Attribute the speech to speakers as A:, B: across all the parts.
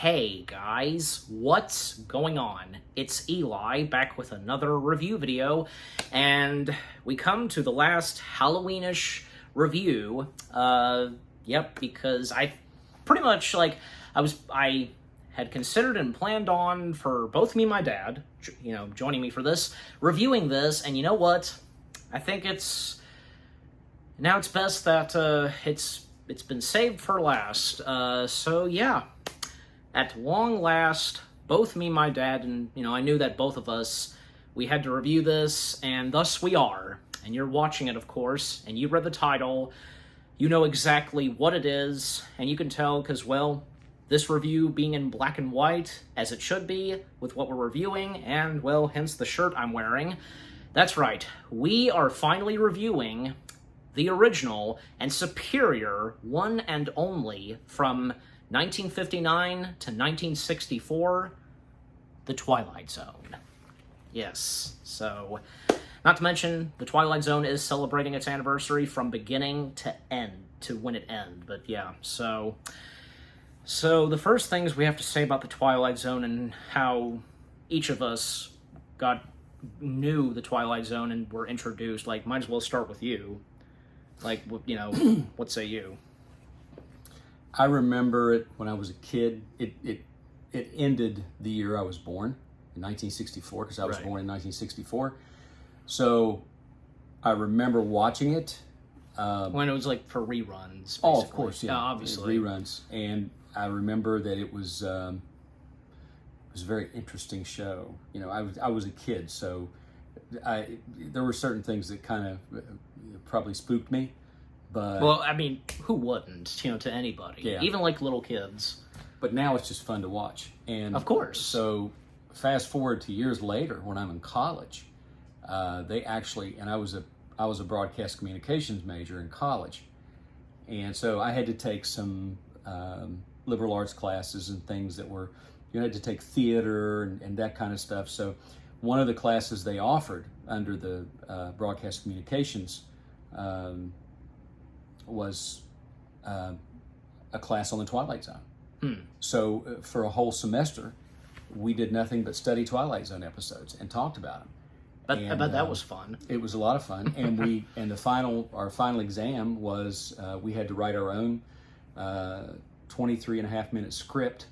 A: Hey guys, what's going on? It's Eli back with another review video, and we come to the last Halloweenish review. Because I pretty much I had considered and planned on for both me and my dad, joining me for this, reviewing this, and you know what? I think it's best that it's been saved for last. So yeah. At long last, both me and my dad, and, I knew that both of us, we had to review this, and thus we are. And you're watching it, of course, and you read the title, you know exactly what it is, and you can tell because, well, this review being in black and white, as it should be, with what we're reviewing, and, well, hence the shirt I'm wearing. That's right, we are finally reviewing the original and superior one and only from 1959 to 1964, The Twilight Zone. Yes, so, not to mention, The Twilight Zone is celebrating its anniversary from beginning to end, to when it ends, but yeah, so the first things we have to say about The Twilight Zone and how each of us knew The Twilight Zone and were introduced, might as well start with you. What say you?
B: I remember it when I was a kid. It ended the year I was born, in 1964, because I was born in 1964. So I remember watching it.
A: When it was for reruns, basically.
B: Oh, of course, yeah.
A: Obviously.
B: Reruns. And I remember that it was a very interesting show. I was a kid, so there were certain things that kind of probably spooked me. But,
A: well, I mean, who wouldn't, to anybody,
B: yeah.
A: Even little kids.
B: But now it's just fun to watch. And
A: of course.
B: So fast forward to years later when I'm in college, they actually, and I was a broadcast communications major in college. And so I had to take some liberal arts classes and things that were, you had to take theater and that kind of stuff. So one of the classes they offered under the broadcast communications was a class on the Twilight Zone. So for a whole semester, we did nothing but study Twilight Zone episodes and talked about them.
A: I bet that was fun.
B: It was a lot of fun, and our final exam was we had to write our own 23.5-minute script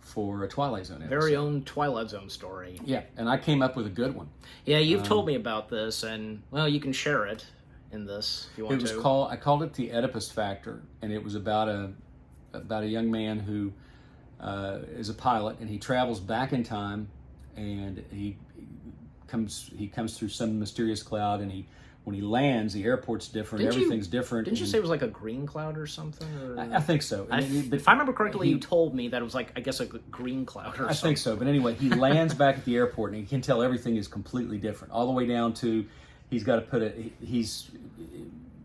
B: for a Twilight Zone episode.
A: Very own Twilight Zone story.
B: Yeah, and I came up with a good one.
A: Yeah, you've told me about this, and, well, you can share it in this if you want to.
B: I called it the Oedipus Factor, and it was about a young man who is a pilot, and he travels back in time, and he comes through some mysterious cloud, and when he lands, the airport's different, everything's different.
A: Didn't you say it was a green cloud or something? Or?
B: I think so.
A: If I remember correctly, you told me that it was I guess a green cloud or something.
B: I think so, but anyway, he lands back at the airport, and he can tell everything is completely different, all the way down to he's got to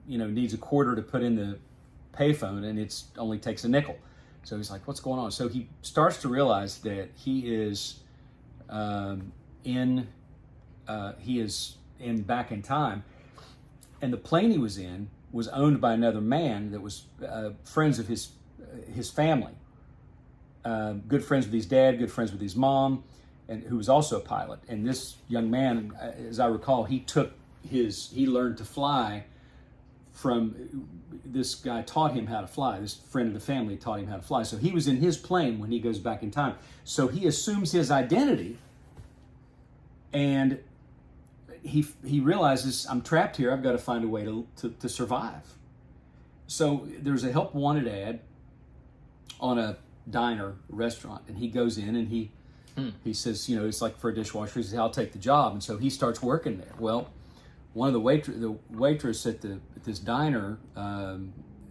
B: needs a quarter to put in the payphone, and it only takes a nickel. So he's like, what's going on? So he starts to realize that he is in back in time, and the plane he was in was owned by another man that was friends of his family, good friends with his dad, good friends with his mom, and who was also a pilot. And this young man, as I recall, he learned to fly from this guy, taught him how to fly. This friend of the family taught him how to fly. So he was in his plane when he goes back in time. So he assumes his identity, and he realizes, I'm trapped here. I've got to find a way to survive. So there's a help wanted ad on a restaurant, and he goes in and he says, it's for a dishwasher. He says, I'll take the job. And so he starts working there. Well, one of the waitress at this diner,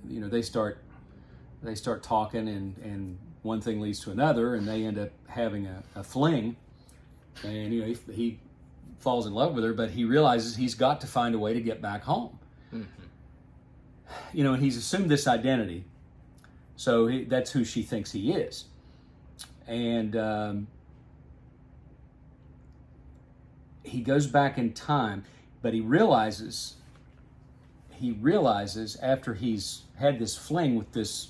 B: they start talking, and one thing leads to another, and they end up having a fling, and he falls in love with her, but he realizes he's got to find a way to get back home. And he's assumed this identity, so that's who she thinks he is, and he goes back in time. But he realizes after he's had this fling with this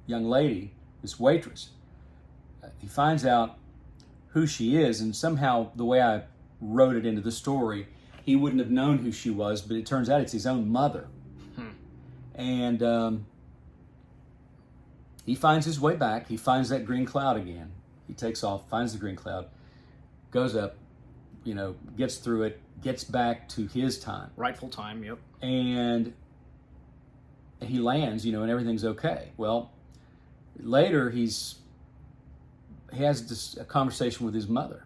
B: young lady, this waitress, he finds out who she is, and somehow the way I wrote it into the story, he wouldn't have known who she was, but it turns out it's his own mother. And he finds his way back. He finds that green cloud again. He takes off, finds the green cloud, goes up, gets through it, gets back to his time.
A: Rightful time, yep.
B: And he lands, and everything's okay. Well, later he has a conversation with his mother.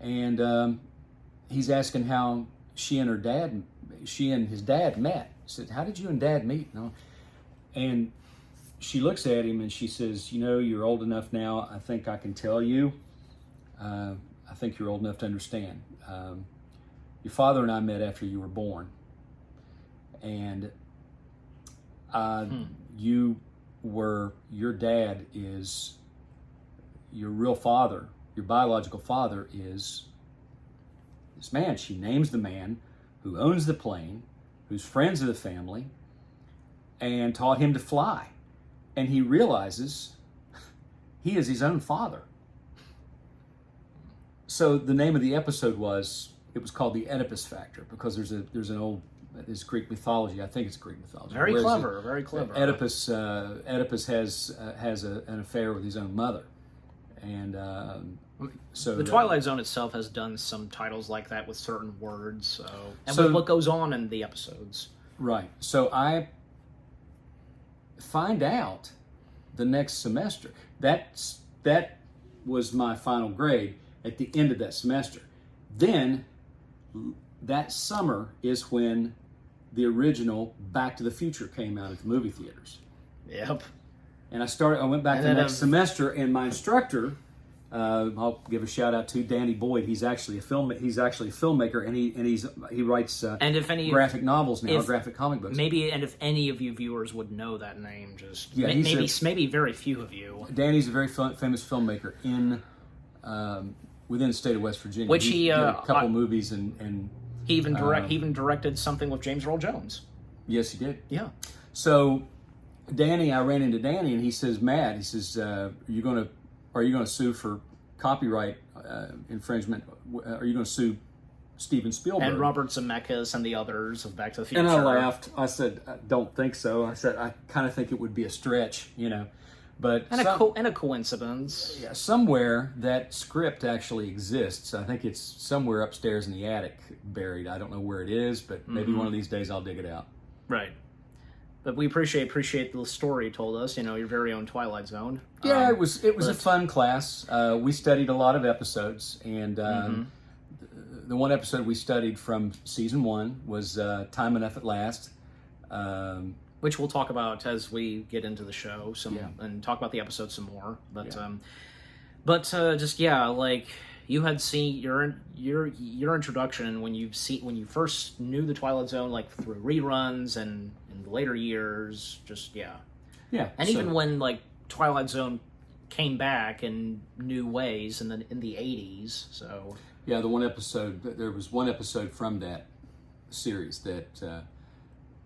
B: And he's asking how she and his dad met. He said, "How did you and Dad meet?" And she looks at him and she says, "You're old enough now. I think I can tell you. I think you're old enough to understand. Your father and I met after you were born. And your dad is, your real father, your biological father is this man." She names the man who owns the plane, who's friends of the family, and taught him to fly. And he realizes he is his own father. So the name of the episode was called the Oedipus Factor, because there's Greek mythology. I think it's Greek mythology.
A: Very clever, very clever.
B: Oedipus has an affair with his own mother, and so
A: the Twilight Zone itself has done some titles like that with certain words, with what goes on in the episodes.
B: Right. So I find out the next semester. That was my final grade at the end of that semester. Then that summer is when the original Back to the Future came out at the movie theaters.
A: Yep.
B: And I went back the next semester, and my instructor, I'll give a shout out to Danny Boyd. He's actually a filmmaker, and he writes graphic novels now, graphic comic books.
A: And if any of you viewers would know that name, maybe very few of you.
B: Danny's a very famous filmmaker within the state of West Virginia.
A: Which he
B: did a couple movies and
A: he even directed something with James Earl Jones.
B: Yes, he did.
A: Yeah.
B: So I ran into Danny, and he says, "Matt," he says, "Are you going to sue for copyright infringement? Are you going to sue Steven Spielberg
A: and Robert Zemeckis and the others of Back to the Future?"
B: And I laughed. I said, "I don't think so." I said, "I kind of think it would be a stretch, But
A: a coincidence.
B: Yeah, somewhere that script actually exists. I think it's somewhere upstairs in the attic, buried. I don't know where it is, but maybe one of these days I'll dig it out.
A: Right. But we appreciate the story you told us. Your very own Twilight Zone.
B: Yeah, it was a fun class. We studied a lot of episodes, and the one episode we studied from season 1 was "Time Enough at Last."
A: Which we'll talk about as we get into the show and talk about the episode some more. But like you had seen your introduction when you first knew the Twilight Zone, like through reruns and in the later years, and even when like Twilight Zone came back in new ways in the 80s. So
B: yeah, there was one episode from that series that.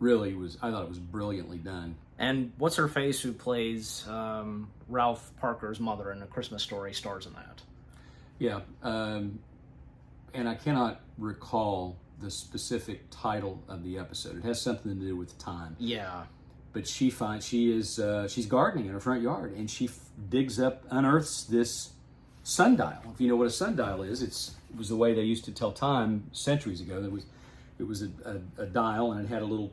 B: I thought it was brilliantly done.
A: And what's her face who plays Ralph Parker's mother in A Christmas Story stars in that.
B: Yeah, and I cannot recall the specific title of the episode. It has something to do with time.
A: Yeah.
B: But she's gardening in her front yard, and she unearths this sundial. If you know what a sundial is, it was the way they used to tell time centuries ago. It was a dial, and it had a little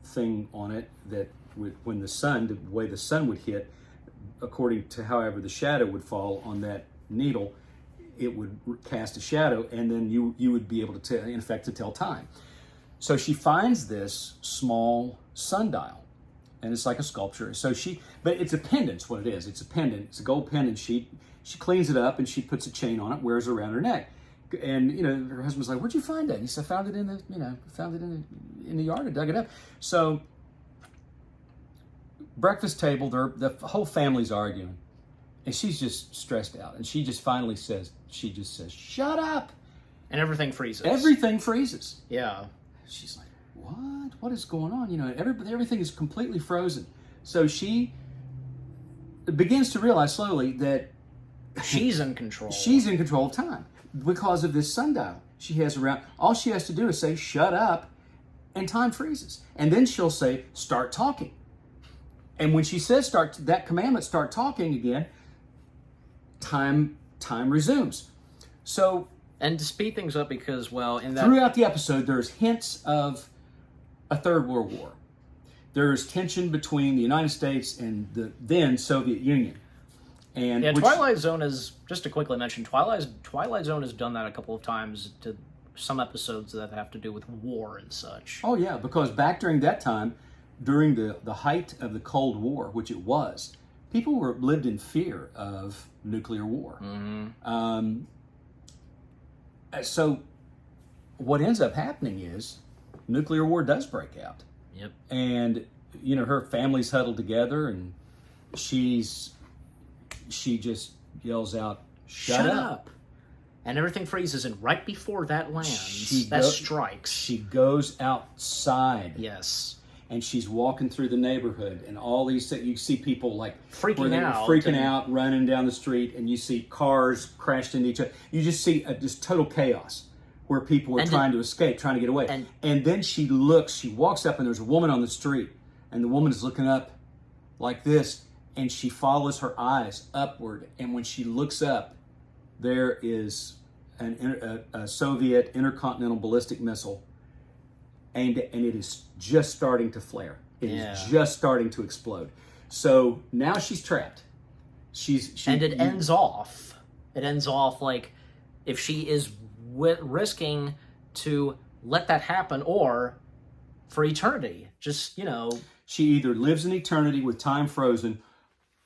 B: thing on it that when the way the sun would hit, according to however the shadow would fall on that needle, it would cast a shadow, and then you would be able to tell time. So she finds this small sundial, and it's like a sculpture. But it's a pendant. It's what it is. It's a pendant. It's a gold pendant. She cleans it up, and she puts a chain on it, wears it around her neck. And her husband's like, "Where'd you find that?" And he said, "I found it in the yard. I dug it up." So breakfast table, the whole family's arguing, and she's just stressed out. And she just finally says, "Shut up!"
A: And everything freezes.
B: Everything freezes.
A: Yeah.
B: She's like, "What? What is going on?" Everything is completely frozen. So she begins to realize slowly that
A: She's in control.
B: she's in control of time because of this sundial she has around. All she has to do is say, shut up, and time freezes. And then she'll say, start talking. And when she says that commandment, start talking again, time resumes. So,
A: and to speed things up, because, well, in that...
B: throughout the episode, there's hints of a Third World War. There's tension between the United States and the then Soviet Union. And
A: yeah, Twilight Zone is, just to quickly mention, Twilight Zone has done that a couple of times to some episodes that have to do with war and such.
B: Oh, yeah, because back during that time, during the height of the Cold War, which it was, people lived in fear of nuclear war.
A: Mm-hmm.
B: So what ends up happening is nuclear war does break out.
A: Yep.
B: And, her family's huddled together, and she just yells out, shut up.
A: And everything freezes, and right before that lands, strikes.
B: She goes outside.
A: Yes.
B: And she's walking through the neighborhood, and all these, you see people like
A: freaking
B: out, running down the street, and you see cars crashed into each other. You just see just total chaos where people are trying to escape, trying to get away. And then she walks up, and there's a woman on the street, and the woman is looking up like this, and she follows her eyes upward, and when she looks up, there is a Soviet intercontinental ballistic missile aimed at, and it is just starting to flare. It is just starting to explode. So now she's trapped.
A: And it ends off. It ends off like if she is risking to let that happen or for eternity. Just,
B: She either lives in eternity with time frozen,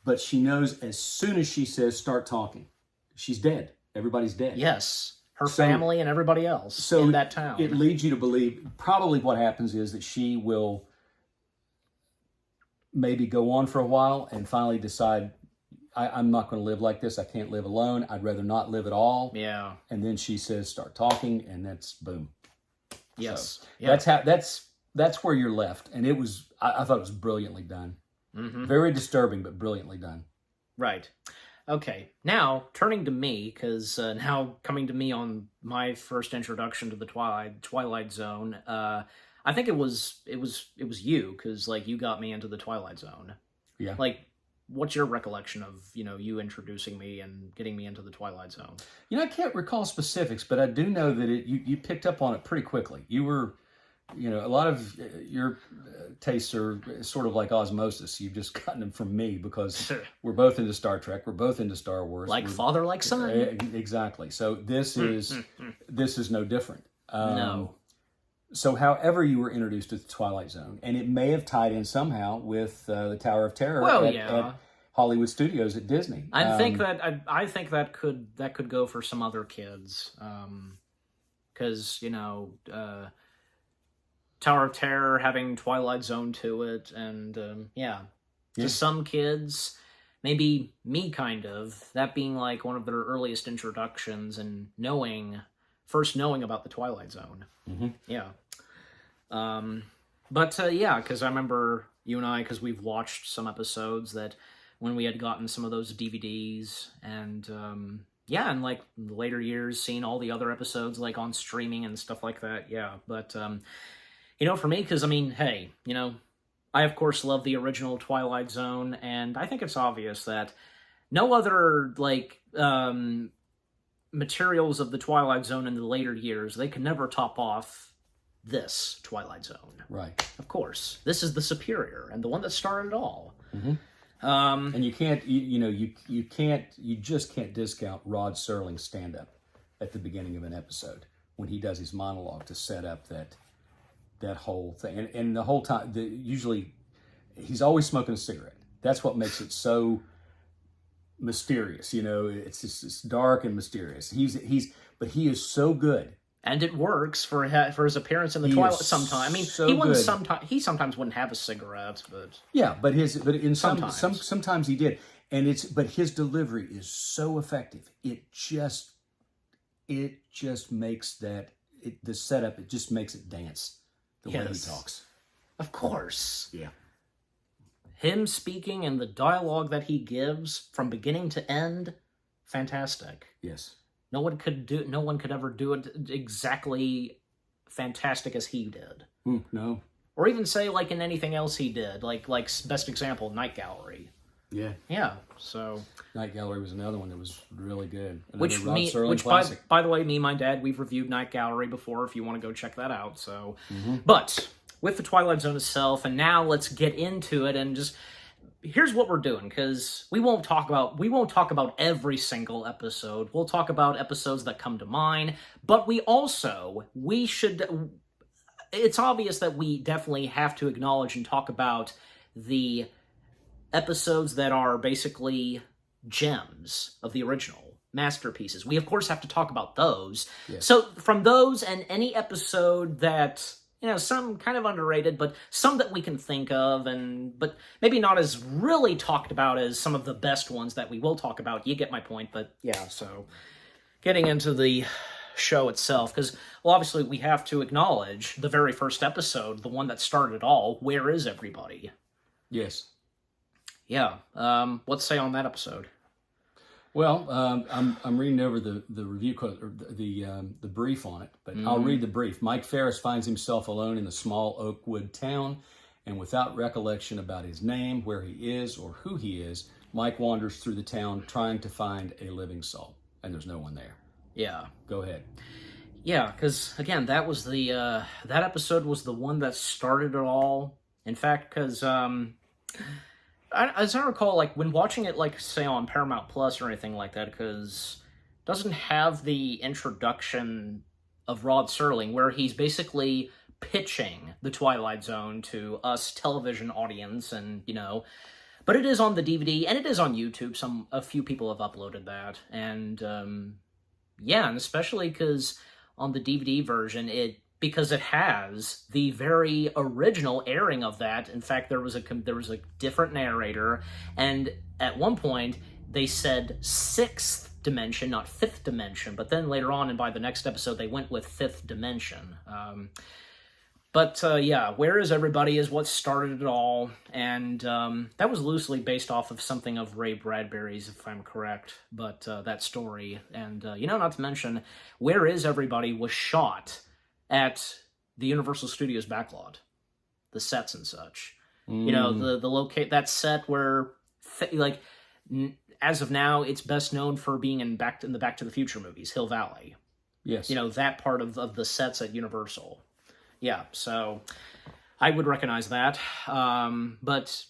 B: but she knows as soon as she says start talking, she's dead. Everybody's dead.
A: Yes. Her family and everybody else in that town.
B: It leads you to believe probably what happens is that she will maybe go on for a while and finally decide, I'm not going to live like this. I can't live alone. I'd rather not live at all.
A: Yeah.
B: And then she says, start talking, and that's boom.
A: Yes.
B: So that's where you're left. And I thought it was brilliantly done.
A: Mm-hmm.
B: Very disturbing, but brilliantly done.
A: Right. Okay, now turning to me, because now coming to me on my first introduction to the Twilight Zone, I think it was you, because you got me into the Twilight Zone.
B: Yeah.
A: What's your recollection of you introducing me and getting me into the Twilight Zone?
B: I can't recall specifics, but I do know that you picked up on it pretty quickly. You were. A lot of your tastes are sort of like osmosis. You've just gotten them from me because we're both into Star Trek. We're both into Star Wars.
A: Father, like son.
B: Exactly. So this is no different.
A: No.
B: So however you were introduced to the Twilight Zone, and it may have tied in somehow with the Tower of Terror at Hollywood Studios at Disney.
A: I think that could go for some other kids. Because, Tower of Terror having Twilight Zone to it, and to some kids, maybe me kind of, that being one of their earliest introductions and first knowing about the Twilight Zone.
B: Mm-hmm.
A: Yeah. Because I remember you and I, because we've watched some episodes that when we had gotten some of those DVDs, and in the later years, seeing all the other episodes on streaming and stuff like that. Yeah, but for me, because hey, I of course love the original Twilight Zone, and I think it's obvious that no other materials of the Twilight Zone in the later years, they can never top off this Twilight Zone.
B: Right.
A: Of course, this is the superior and the one that started it all.
B: Mm-hmm. And you can't, you just can't discount Rod Serling's stand-up at the beginning of an episode when he does his monologue to set up that whole thing. And the whole time, usually, he's always smoking a cigarette. That's what makes it so mysterious. It's just it's dark and mysterious. But he is so good. And
A: it works for his appearance in the Twilight. Sometimes, he sometimes wouldn't have a cigarette, but
B: sometimes he did. But his delivery is so effective. It just makes the setup. It just makes it dance. The way he talks.
A: Of course.
B: Yeah.
A: him speaking and the dialogue that he gives from beginning to end, fantastic.
B: Yes.
A: No one could ever do it exactly fantastic as he did.
B: No.
A: Or even say like in anything else he did, like best example, Night Gallery.
B: Yeah.
A: Yeah. So
B: Night Gallery was another one that was really good.
A: Which by the way, me and my dad, we've reviewed Night Gallery before if you want to go check that out. So but with the Twilight Zone itself, and now let's get into it and just here's what we're doing, because we won't talk about every single episode. We'll talk about episodes that come to mind, but it's obvious that we definitely have to acknowledge and talk about the episodes that are basically gems of the original, masterpieces. We, of course, have to talk about those.
B: Yes.
A: So from those and any episode that, some kind of underrated, but some that we can think of, but maybe not as really talked about as some of the best ones that we will talk about. You get my point, but yeah, so getting into the show itself, because obviously we have to acknowledge the very first episode, the one that started it all. Where is everybody?
B: Yes.
A: Yeah. Let's say on that episode.
B: Well, I'm reading over the review code, or the brief on it, but I'll read the brief. Mike Ferris finds himself alone in the small Oakwood town, and without recollection about his name, where he is, or who he is, Mike wanders through the town trying to find a living soul, and there's no one there. Yeah. Go ahead.
A: Yeah, because, again, that was that episode was the one that started it all. In fact, because, as I recall, like, when watching it, like, say, on Paramount Plus or anything like that, because it doesn't have the introduction of Rod Serling, where he's basically pitching the Twilight Zone to us television audience, and, but it is on the DVD, and it is on YouTube. A few people have uploaded that, and, yeah, and especially because on the DVD version, because it has the very original airing of that. In fact, there was a different narrator, and at one point they said sixth dimension, not fifth dimension. But then later on, and by the next episode, they went with fifth dimension. Yeah, Where Is Everybody is what started it all, and that was loosely based off of something of Ray Bradbury's, if I'm correct, but that story. And, not to mention, Where Is Everybody was shot at the Universal Studios backlot, the sets and such. That set where, as of now, it's best known for being in the Back to the Future movies, Hill Valley.
B: Yes.
A: That part of the sets at Universal. Yeah, so I would recognize that. But,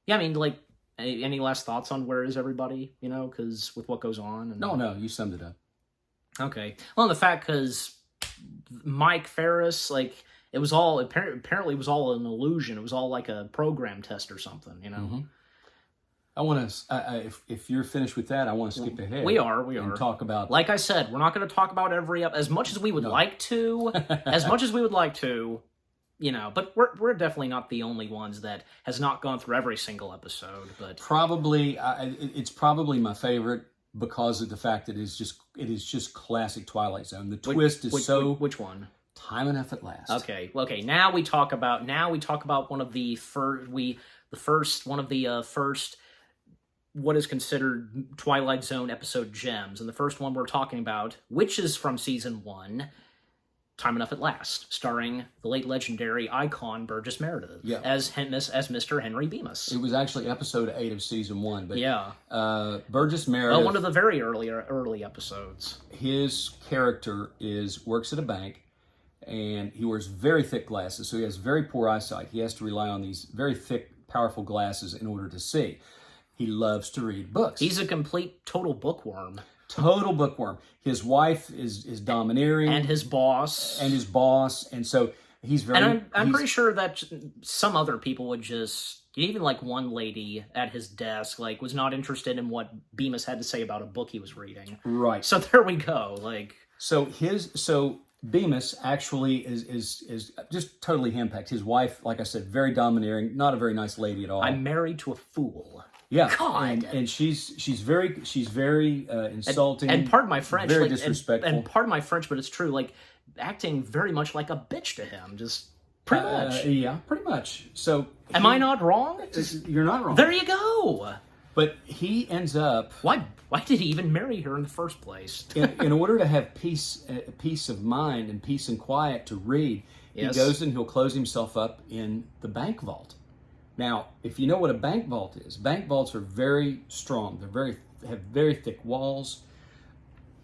A: yeah, I mean, like, any last thoughts on Where Is Everybody, because with what goes on? And...
B: No, you summed it up.
A: Okay. Well, the fact, because Mike Ferris, like, it was all, apparently it was all an illusion. It was all like a program test or something,
B: Mm-hmm. I want to, if you're finished with that, I want to skip ahead.
A: We are.
B: And talk about...
A: Like I said, we're not going to talk about every as much as we would like to, but we're definitely not the only ones that has not gone through every single episode. But
B: probably, it's probably my favorite because of the fact that it is just classic Twilight Zone. The twist is
A: which one?
B: Time Enough at Last.
A: Okay. Now we talk about one of the first what is considered Twilight Zone episode gems. And the first one we're talking about, which is from season 1, Time Enough at Last, starring the late legendary icon Burgess Meredith as Mr. Henry Bemis.
B: It was actually episode 8 of season 1, but
A: yeah,
B: Burgess Meredith.
A: One of the very early episodes.
B: His character works at a bank, and he wears very thick glasses, so he has very poor eyesight. He has to rely on these very thick, powerful glasses in order to see. He loves to read books.
A: He's a complete, total bookworm.
B: Total bookworm. His wife is domineering.
A: And his boss.
B: And so he's very...
A: And I'm pretty sure that some other people would just... Even like one lady at his desk was not interested in what Bemis had to say about a book he was reading.
B: Right.
A: So there we go.
B: So Bemis actually is just totally henpecked. His wife, like I said, very domineering, not a very nice lady at all.
A: I'm married to a fool.
B: Yeah,
A: God.
B: And she's very insulting.
A: And pardon my French,
B: very disrespectful.
A: And pardon my French, but it's true. Acting very much like a bitch to him. Just Pretty much.
B: Yeah, pretty much. So
A: Am I not wrong?
B: You're not wrong.
A: There you go.
B: But he ends up...
A: Why did he even marry her in the first place?
B: in order to have peace of mind and peace and quiet to read,
A: Yes.
B: he goes and he'll close himself up in the bank vault. Now, if you know what a bank vault is, bank vaults are very strong. Have very thick walls.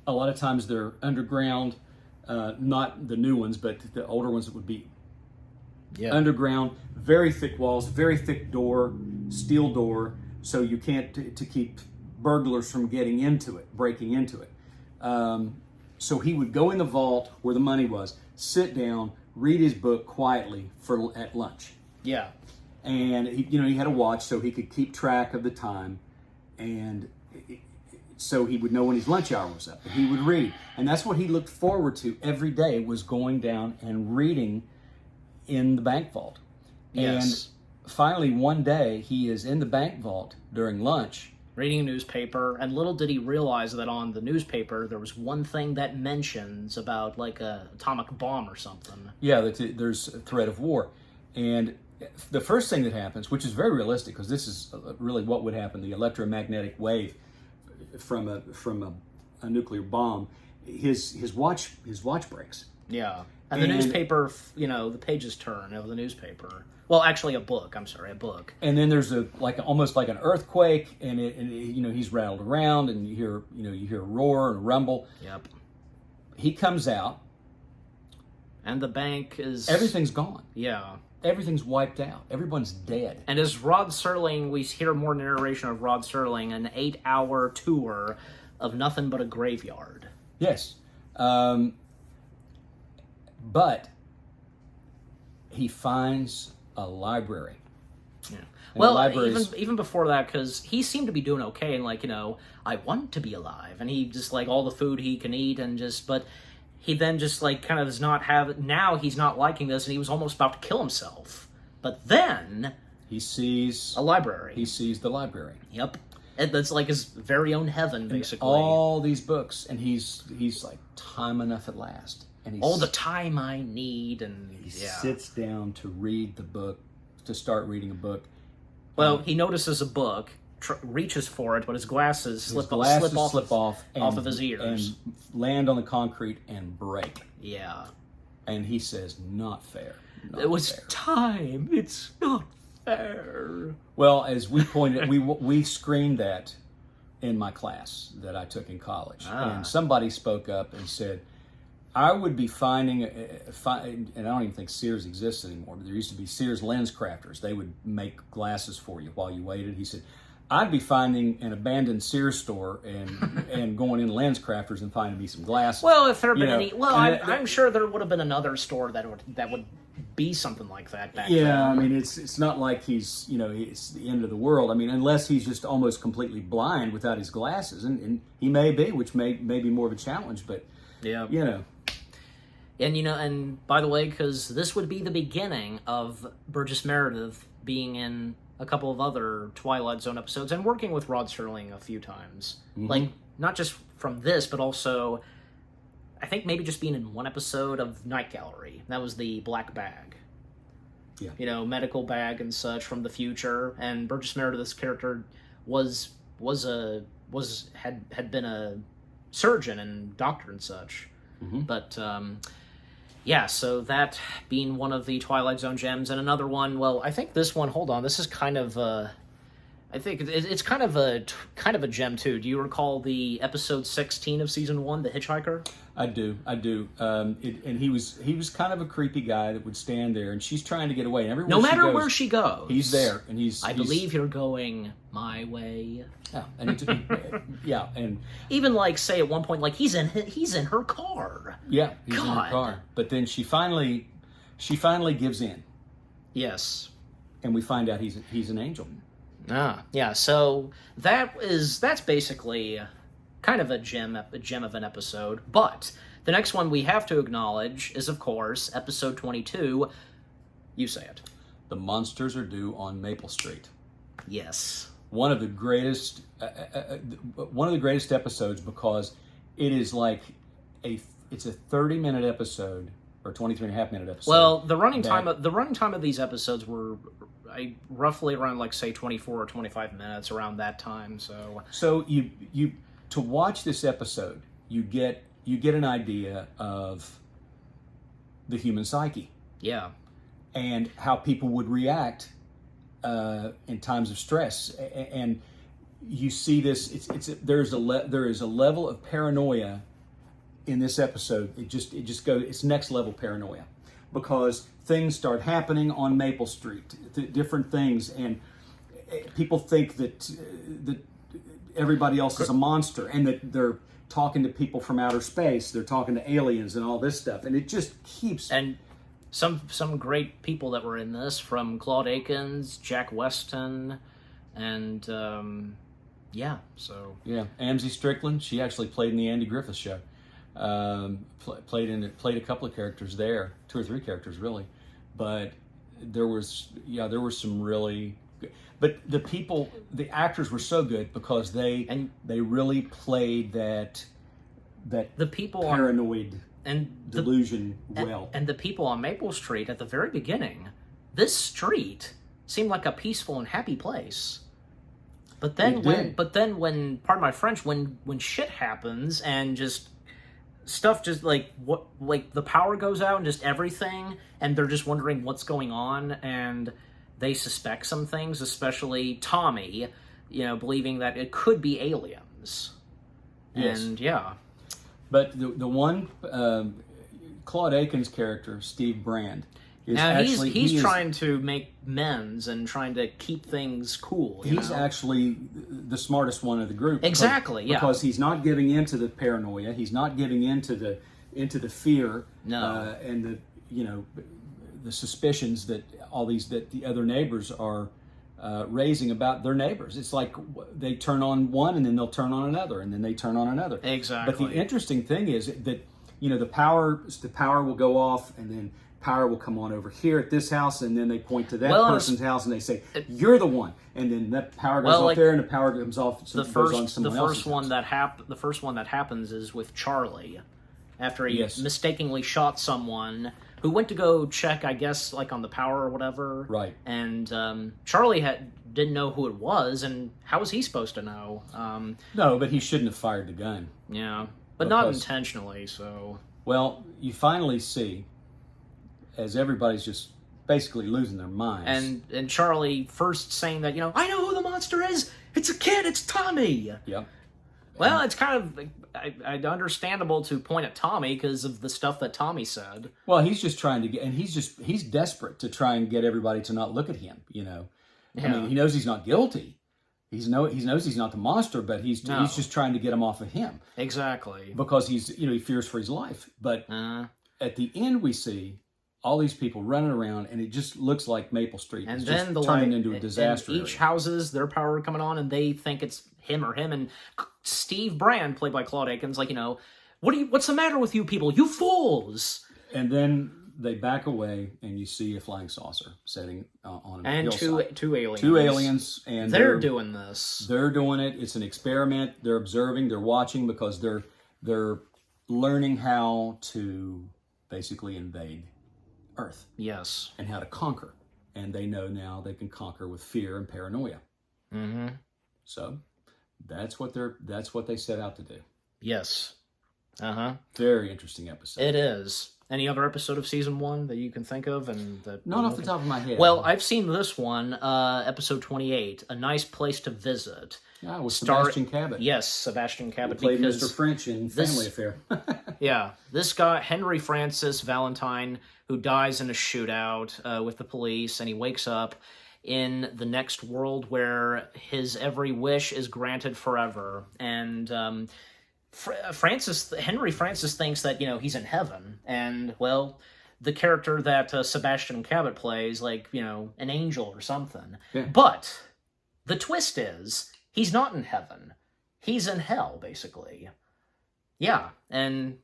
B: A lot of times they're underground, not the new ones, but the older ones that would be underground. Very thick walls, very thick door, steel door, so you can't to keep burglars from getting into it, breaking into it. So he would go in the vault where the money was, sit down, read his book quietly at lunch.
A: Yeah.
B: And he had a watch so he could keep track of the time, and so he would know when his lunch hour was up. And he would read, and that's what he looked forward to every day, was going down and reading in the bank vault.
A: Yes.
B: And finally, one day, he is in the bank vault during lunch,
A: reading a newspaper, and little did he realize that on the newspaper there was one thing that mentions about like a atomic bomb or something.
B: Yeah, there's a threat of war, and the first thing that happens, which is very realistic, because this is really what would happen, the electromagnetic wave from a nuclear bomb, his watch breaks.
A: Yeah. And the newspaper, the pages turn of the newspaper. Well, actually a book. A book.
B: And then there's almost like an earthquake, and he's rattled around, and you hear a roar and a rumble.
A: Yep.
B: He comes out,
A: and the bank is...
B: everything's gone.
A: Yeah.
B: Everything's wiped out. Everyone's dead.
A: And as Rod Serling, we hear more narration of Rod Serling, an 8-hour tour of nothing but a graveyard.
B: Yes. But he finds a library.
A: Yeah.
B: And
A: Well, even before that, because he seemed to be doing okay, and I want to be alive, and he just all the food he can eat, and but he then just kind of does not have. Now he's not liking this, and he was almost about to kill himself. But then
B: he sees
A: a library.
B: He sees the library.
A: Yep. That's like his very own heaven, basically.
B: And all these books, and he's like, time enough at last. And
A: all the time I need, and
B: he sits down to read the book, to start reading a book.
A: Well, he notices a book, reaches for it, but his glasses slip off of his ears
B: and land on the concrete and break.
A: Yeah.
B: And he says, "Not fair.
A: It was time. It's not fair."
B: Well, as we pointed, we screened that in my class that I took in college, and somebody spoke up and said, I would be finding, and I don't even think Sears exists anymore, but there used to be Sears lens crafters. They would make glasses for you while you waited. He said, I'd be finding an abandoned Sears store and going in lens crafters and finding me some glasses.
A: Well, if there had been any, I'm sure there would have been another store that would be something like that back then.
B: Yeah, I mean, it's not like he's, it's the end of the world. I mean, unless he's just almost completely blind without his glasses, and he may be, which may be more of a challenge, but,
A: yeah.
B: And,
A: and by the way, because this would be the beginning of Burgess Meredith being in a couple of other Twilight Zone episodes and working with Rod Serling a few times. Mm-hmm. Not just from this, but also, I think maybe just being in one episode of Night Gallery. That was the black bag.
B: Yeah.
A: Medical bag and such from the future. And Burgess Meredith's character had been a surgeon and doctor and such. Mm-hmm. But, so that being one of the Twilight Zone gems, and another one, well, I think this one, hold on, this is kind of, I think it's kind of a gem too. Do you recall the episode 16 of season 1, The Hitchhiker?
B: I do. And he was kind of a creepy guy that would stand there, and she's trying to get away. And everywhere
A: no matter where she goes,
B: he's there, and I
A: believe you're going my way.
B: Yeah, and
A: even say at one point, he's in her car.
B: Yeah, he's in her car. But then she finally gives in. Yes, and we find out he's an angel.
A: Yeah. So that's basically kind of a gem of an episode. But the next one we have to acknowledge is, of course, episode 22. You say it.
B: The monsters are due on Maple Street.
A: Yes.
B: One of the greatest episodes, because it is it's a 30-minute episode or 23 and a half minute episode.
A: Well, the running time of these episodes were roughly around, like, say 24 or 25 minutes, around that time.
B: So you to watch this episode, you get an idea of the human psyche.
A: Yeah.
B: And how people would react in times of stress, and you see this. There is a level of paranoia in this episode. It just goes. It's next level paranoia, because things start happening on Maple Street, different things, and people think that everybody else is a monster, and that they're talking to people from outer space. They're talking to aliens and all this stuff, and it just keeps.
A: And some great people that were in this, from Claude Akins, Jack Weston, and
B: Amzie Strickland. She actually played in the Andy Griffith Show. Played a couple of characters there, 2 or 3 characters really, but there was some really good, but the actors were so good because they really played that
A: the people
B: paranoid
A: and
B: delusion well.
A: And the people on Maple Street at the very beginning, this street seemed like a peaceful and happy place. But then when pardon my French, when shit happens and just stuff just like the power goes out and just everything, and they're just wondering what's going on, and they suspect some things, especially Tommy, believing that it could be aliens.
B: Yes.
A: And yeah.
B: But the one Claude Akins character, Steve Brand, is
A: now
B: actually
A: he's trying to make amends and trying to keep things cool.
B: He's actually the smartest one of the group.
A: Exactly,
B: because he's not giving into the paranoia. He's not giving into the fear.
A: No.
B: And the suspicions that the other neighbors are raising about their neighbors. It's like they turn on one, and then they'll turn on another, and then they turn on another.
A: Exactly.
B: But the interesting thing is that the power will go off, and then power will come on over here at this house, and then they point to that person's house, and they say, "You're the one," and then that power goes off there, and the power comes off.
A: The first one that happens is with Charlie, after he mistakenly shot someone who went to go check, I guess, like on the power or whatever.
B: Right.
A: And Charlie didn't know who it was, and how was he supposed to know?
B: No, but he shouldn't have fired the gun.
A: Yeah, but not intentionally. So.
B: Well, you finally see, as everybody's just basically losing their minds.
A: And Charlie first saying that, I know who the monster is. It's a kid. It's Tommy.
B: Yep.
A: Well, it's kind of understandable to point at Tommy because of the stuff that Tommy said.
B: Well, he's just trying to get, and he's desperate to try and get everybody to not look at him.
A: Yeah.
B: I mean, he knows he's not guilty. He knows he's not the monster, but he's just trying to get him off of him.
A: Exactly.
B: Because he fears for his life. But at the end, we see all these people running around, and it just looks like Maple Street.
A: And
B: it's
A: then
B: just turning into a disaster.
A: And each houses, their power coming on, and they think it's him. And Steve Brand, played by Claude Akins, what's the matter with you people? You fools!
B: And then they back away, and you see a flying saucer sitting on a hillside.
A: And two aliens.
B: Two aliens, and
A: they're doing this.
B: They're doing it. It's an experiment. They're observing. They're watching because they're learning how to basically invade Earth.
A: Yes.
B: And how to conquer. And they know now they can conquer with fear and paranoia.
A: Mm-hmm.
B: So that's what they set out to do.
A: Yes. Uh-huh.
B: Very interesting episode.
A: It is. Any other episode of season 1 that you can think of?
B: Not off the top of my head.
A: Well, I've seen this one, episode 28, A Nice Place to Visit.
B: Yeah, with Sebastian Cabot.
A: Yes, Sebastian Cabot.
B: He played Mr. French in Family Affair.
A: Yeah, this guy, Henry Francis Valentine, who dies in a shootout with the police, and he wakes up in the next world where his every wish is granted forever. And Henry Francis thinks that, he's in heaven. And, well, the character that Sebastian Cabot plays, an angel or something.
B: Yeah.
A: But the twist is, he's not in heaven. He's in hell, basically. Yeah, and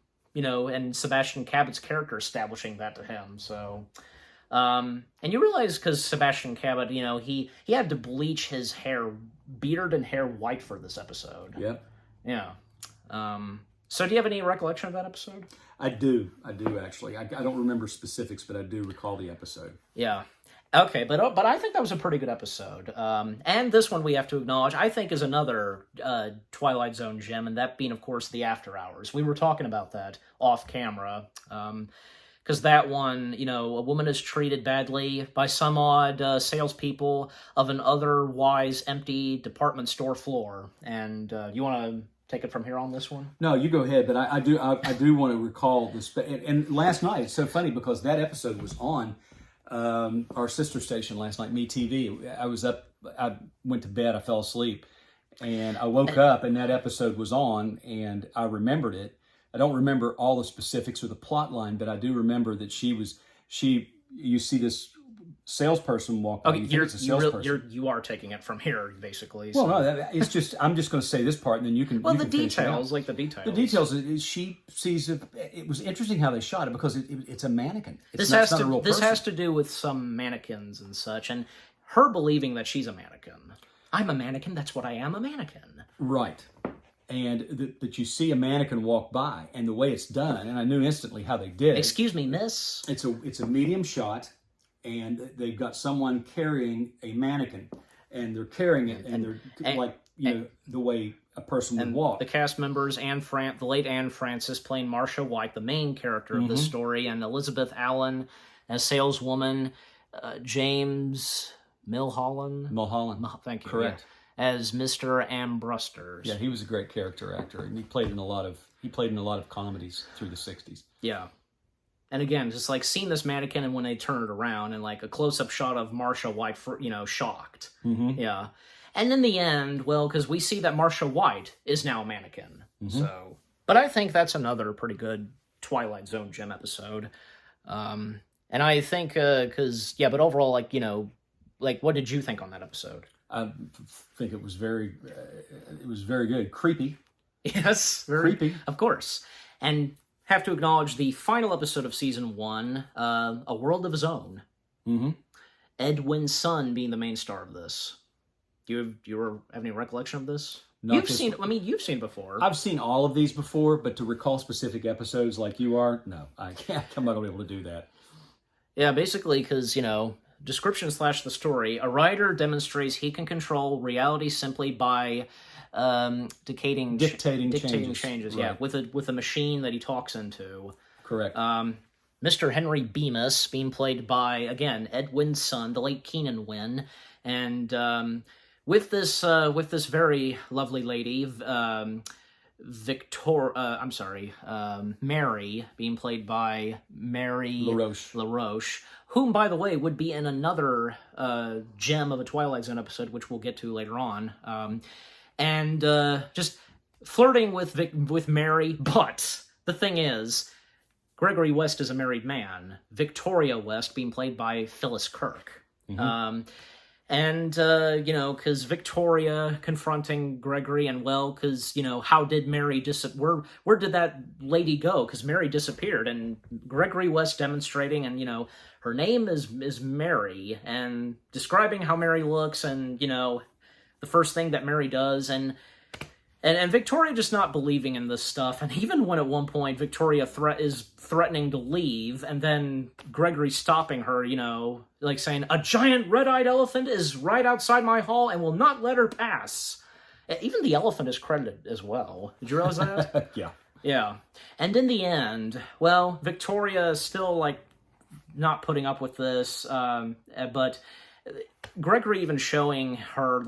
A: Sebastian Cabot's character establishing that to him, so... and you realize, because Sebastian Cabot, he had to bleach his beard and hair white for this episode.
B: Yep.
A: Yeah. So do you have any recollection of that episode?
B: I do actually. I don't remember specifics, but I do recall the episode.
A: Yeah. Okay, but I think that was a pretty good episode. And this one we have to acknowledge, I think, is another Twilight Zone gem, and that being, of course, the After Hours. We were talking about that off camera, because that one, a woman is treated badly by some odd salespeople of an otherwise empty department store floor. And you want to take it from here on this one?
B: No, you go ahead. But I do want to recall this. And last night, it's so funny because that episode was on our sister station last night, MeTV. I was up. I went to bed. I fell asleep, and I woke up, and that episode was on, and I remembered it. I don't remember all the specifics or the plot line, but I do remember that you see this salesperson walk by.
A: Okay,
B: you
A: you are taking it from here, basically.
B: So.
A: So.
B: Well, no, it's just, I'm just going to say this part, and then you can.
A: Well,
B: you
A: the
B: can finish it out.
A: details, the
B: details is she sees it was interesting how they shot it because it's a mannequin.
A: This has to do with some mannequins and such, and her believing that she's a mannequin. I'm a mannequin. That's what I am, a mannequin.
B: Right. And that you see a mannequin walk by, and the way it's done, and I knew instantly how they did.
A: Excuse me, miss.
B: It's a medium shot, and they've got someone carrying a mannequin, and they're carrying it, and they're the way a person would walk.
A: The cast members, the late Anne Francis playing Marcia White, the main character of this story, and Elizabeth Allen as saleswoman, James Milholland. Thank you.
B: Correct.
A: Yeah, as Mr. Ambrusters.
B: Yeah, he was a great character actor, and he played in a lot of comedies through the 60s.
A: Yeah. And again, just like seeing this mannequin and when they turn it around and like a close-up shot of Marcia White, shocked. Mm-hmm. Yeah. And in the end, well, because we see that Marcia White is now a mannequin. Mm-hmm. So, but I think that's another pretty good Twilight Zone gem episode. And I think, but overall, what did you think on that episode?
B: I think it was very good. Creepy.
A: Yes, very creepy, of course. And have to acknowledge the final episode of season 1, A World of His Own. Mm-hmm. Edwin's son being the main star of this. Do you have any recollection of this? You've seen it before.
B: I've seen all of these before, but to recall specific episodes like you are, no, I can't. I'm not going to be able to do that.
A: Yeah, basically, because description / the story. A writer demonstrates he can control reality simply by dictating changes. Right. Yeah, with a machine that he talks into.
B: Correct.
A: Mr. Henry Bemis being played by, again, Edwin's son, the late Keenan Wynn, and with this very lovely lady, Mary, being played by Mary LaRoche, whom, by the way, would be in another gem of a Twilight Zone episode, which we'll get to later on, and just flirting with Mary. But the thing is, Gregory West is a married man. Victoria West being played by Phyllis Kirk. Mm-hmm. Because Victoria confronting Gregory, and because how did Mary where did that lady go? Because Mary disappeared, and Gregory West demonstrating, and her name is Mary, and describing how Mary looks, and the first thing that Mary does, and Victoria just not believing in this stuff, and even when at one point Victoria is threatening to leave, and then Gregory stopping her, saying, "A giant red-eyed elephant is right outside my hall and will not let her pass." Even the elephant is credited as well. Did you realize that?
B: Yeah.
A: Yeah. And in the end, Victoria is still, not putting up with this, but Gregory even showing her,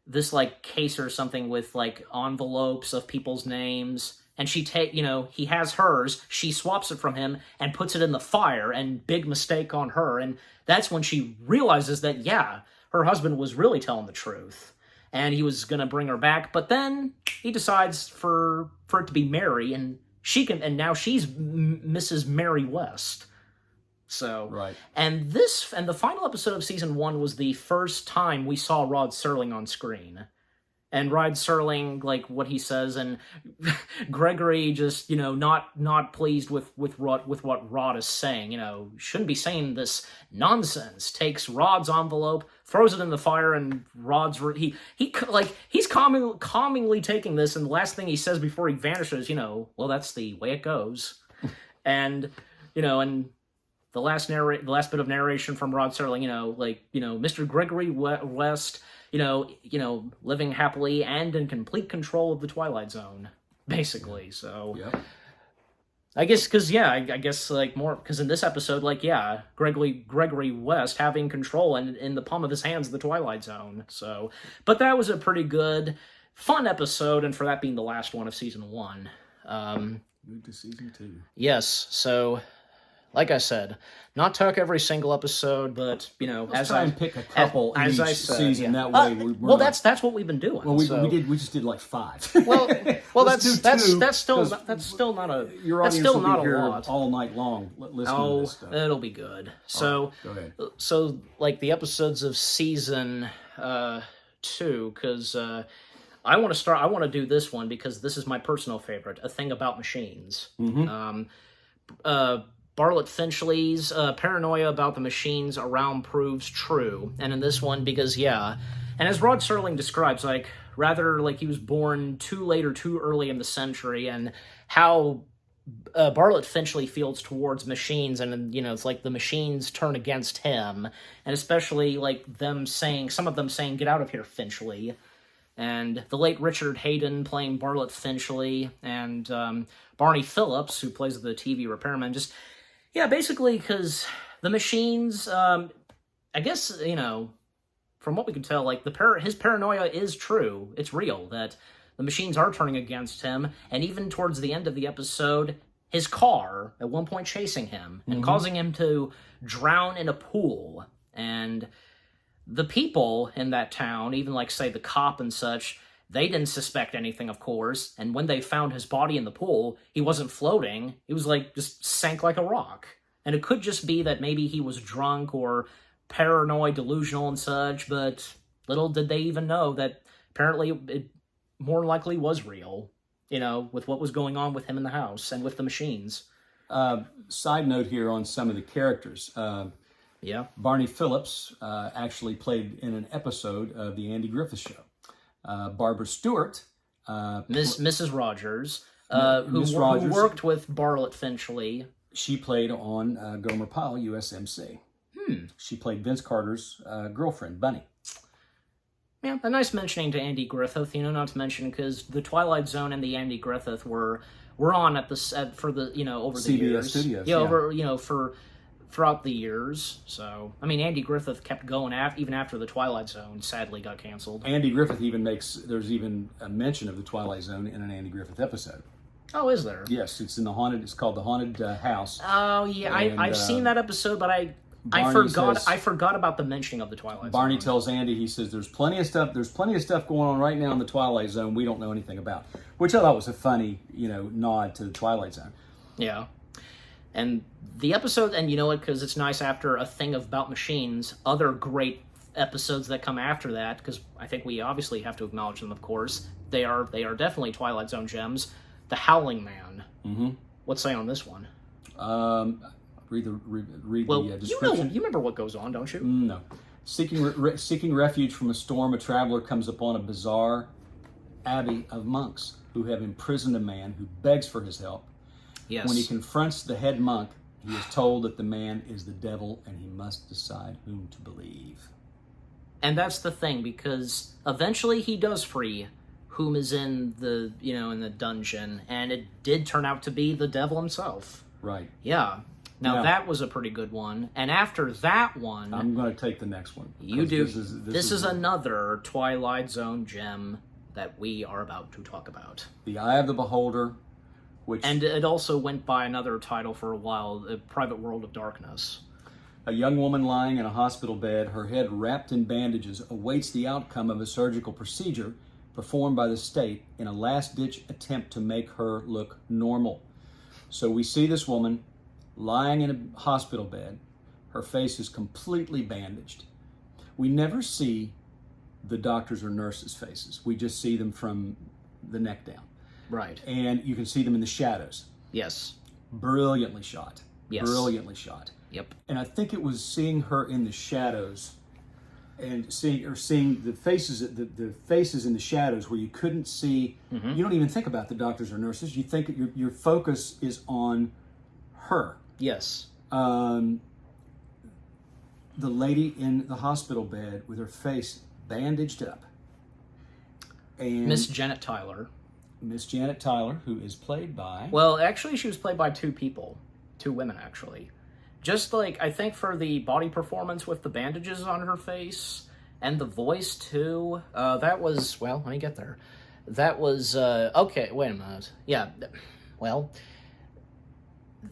A: this case or something with envelopes of people's names, and he has hers, she swaps it from him and puts it in the fire, and big mistake on her, and that's when she realizes that her husband was really telling the truth and he was gonna bring her back, but then he decides for it to be Mary, and now she's Mrs. Mary West. So,
B: right.
A: And the final episode of season 1 was the first time we saw Rod Serling on screen. And Rod Serling, what he says, and Gregory just, not pleased with what Rod is saying, shouldn't be saying this nonsense, takes Rod's envelope, throws it in the fire, and Rod's he's calmingly taking this, and the last thing he says before he vanishes, well, that's the way it goes. And and the last bit of narration from Rod Serling, Mr. Gregory West, living happily and in complete control of the Twilight Zone, basically. So
B: Yep.
A: I guess more because in this episode, Gregory West having control and in the palm of his hands the Twilight Zone. So, but that was a pretty good, fun episode, and for that being the last one of season 1.
B: Move to season 2.
A: Yes. So, like I said, not talk every single episode, but
B: Let's try and pick a couple
A: as
B: each
A: I said,
B: season.
A: yeah.
B: That way,
A: that's what we've been doing.
B: Well,
A: so.
B: we just did like 5.
A: Well,
B: Let's
A: that's
B: do 2,
A: still not a
B: your
A: that's
B: audience
A: still
B: will
A: not
B: be
A: a
B: here
A: lot.
B: all night long listening to this stuff.
A: It'll be good. So,
B: go ahead.
A: So like the episodes of season 2, because I want to do this one because this is my personal favorite. A Thing About Machines.
B: Mm-hmm.
A: Bartlett Finchley's paranoia about the machines around proves true. And in this one, because, and as Rod Serling describes, rather like he was born too late or too early in the century, and how Bartlett Finchley feels towards machines, and, it's like the machines turn against him, and especially, like, some of them saying, "Get out of here, Finchley." And the late Richard Hayden playing Bartlett Finchley, and Barney Phillips, who plays the TV repairman, basically because the machines, I guess, from what we can tell, like, his paranoia is true. It's real, that the machines are turning against him, and even towards the end of the episode, his car, at one point, chasing him, and causing him to drown in a pool. And the people in that town, even, like, say, the cop and such, they didn't suspect anything, of course, and when they found his body in the pool, he wasn't floating. He was, just sank like a rock. And it could just be that maybe he was drunk or paranoid, delusional, and such, but little did they even know that apparently it more likely was real, with what was going on with him in the house and with the machines.
B: Side note here on some of the characters. Barney Phillips actually played in an episode of the Andy Griffith Show. Barbara Stewart,
A: Mrs. Rogers, who worked with Bartlett Finchley.
B: She played on Gomer Pyle, USMC. She played Vince Carter's girlfriend, Bunny.
A: Yeah, a nice mentioning to Andy Griffith, not to mention, because the Twilight Zone and the Andy Griffith were on at the for the over the
B: CBS
A: years.
B: Studios.
A: Over throughout the years. So, I mean, Andy Griffith kept going even after the Twilight Zone sadly got canceled.
B: Andy Griffith there's even a mention of the Twilight Zone in an Andy Griffith episode.
A: Oh, is there?
B: Yes, it's called The Haunted House.
A: Oh, yeah, I've seen that episode, but I forgot about the mentioning of the Twilight Zone.
B: Barney tells Andy, he says, there's plenty of stuff going on right now in the Twilight Zone we don't know anything about. Which I thought was a funny, nod to the Twilight Zone.
A: Yeah. And the episode, and you know what, because it's nice after A Thing About Machines, other great episodes that come after that, because I think we obviously have to acknowledge them, of course. They are definitely Twilight Zone gems. The Howling Man. Mm-hmm. What's say on this one?
B: Read the description.
A: You remember what goes on, don't you?
B: No. Seeking refuge from a storm, a traveler comes upon a bizarre abbey of monks who have imprisoned a man who begs for his help.
A: Yes.
B: When he confronts the head monk, he is told that the man is the devil and he must decide whom to believe.
A: And that's the thing, because eventually he does free whom is in the in the dungeon, and it did turn out to be the devil himself.
B: Right.
A: Yeah. Now that was a pretty good one. And after that one,
B: I'm going to take the next one.
A: You do. This is another Twilight Zone gem that we are about to talk about.
B: The Eye of the Beholder,
A: and it also went by another title for a while, The Private World of Darkness.
B: A young woman lying in a hospital bed, her head wrapped in bandages, awaits the outcome of a surgical procedure performed by the state in a last-ditch attempt to make her look normal. So we see this woman lying in a hospital bed. Her face is completely bandaged. We never see the doctors' or nurses' faces. We just see them from the neck down.
A: Right.
B: And you can see them in the shadows.
A: Yes.
B: Brilliantly shot.
A: Yes.
B: Brilliantly shot.
A: Yep.
B: And I think it was seeing her in the shadows and seeing the faces, the faces in the shadows where you couldn't see. You don't even think about the doctors or nurses. You think your focus is on her.
A: Yes.
B: The lady in the hospital bed with her face bandaged up. And
A: Miss Janet Tyler.
B: Miss Janet Tyler, who is played by...
A: Well, actually, she was played by two women, actually. Just like, I think for the body performance with the bandages on her face, and the voice, too, that was, well, let me get there. That was, okay, wait a minute. Yeah, well,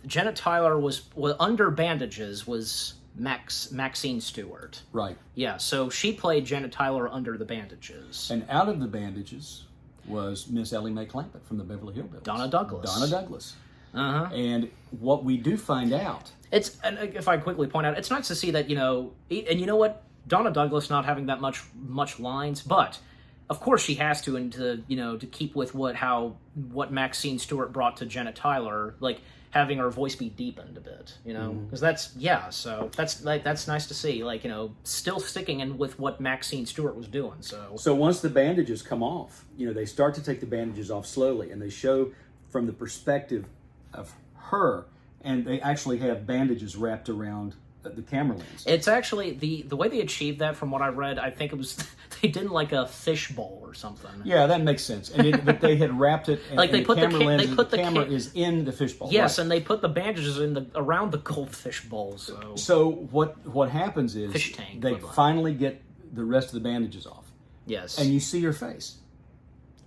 A: Janet Tyler was under bandages was Maxine Stewart.
B: Right.
A: Yeah, so she played Janet Tyler under the bandages.
B: And out of the bandages was Miss Ellie Mae Clampett from the Beverly Hillbillies.
A: Donna Douglas.
B: Donna Douglas.
A: Uh-huh.
B: And what we do find out...
A: And if I quickly point out, it's nice to see that, and you know what? Donna Douglas not having that much lines, but of course she has to, and to keep with what Maxine Stewart brought to Janet Tyler, like having her voice be deepened a bit, because so that's nice to see, still sticking in with what Maxine Stewart was doing. So
B: once the bandages come off, they start to take the bandages off slowly, and they show from the perspective of her, and they actually have bandages wrapped around the camera lens.
A: It's actually, the way they achieved that, from what I read, I think it was, they did like a fish bowl or something.
B: Yeah, that makes sense. But they had wrapped it, and,
A: like they put the
B: camera is in the fish bowl.
A: Yes,
B: right.
A: And they put the bandages around the goldfish bowl.
B: So what happens is
A: fish tank,
B: they finally get the rest of the bandages off.
A: Yes.
B: And you see her face.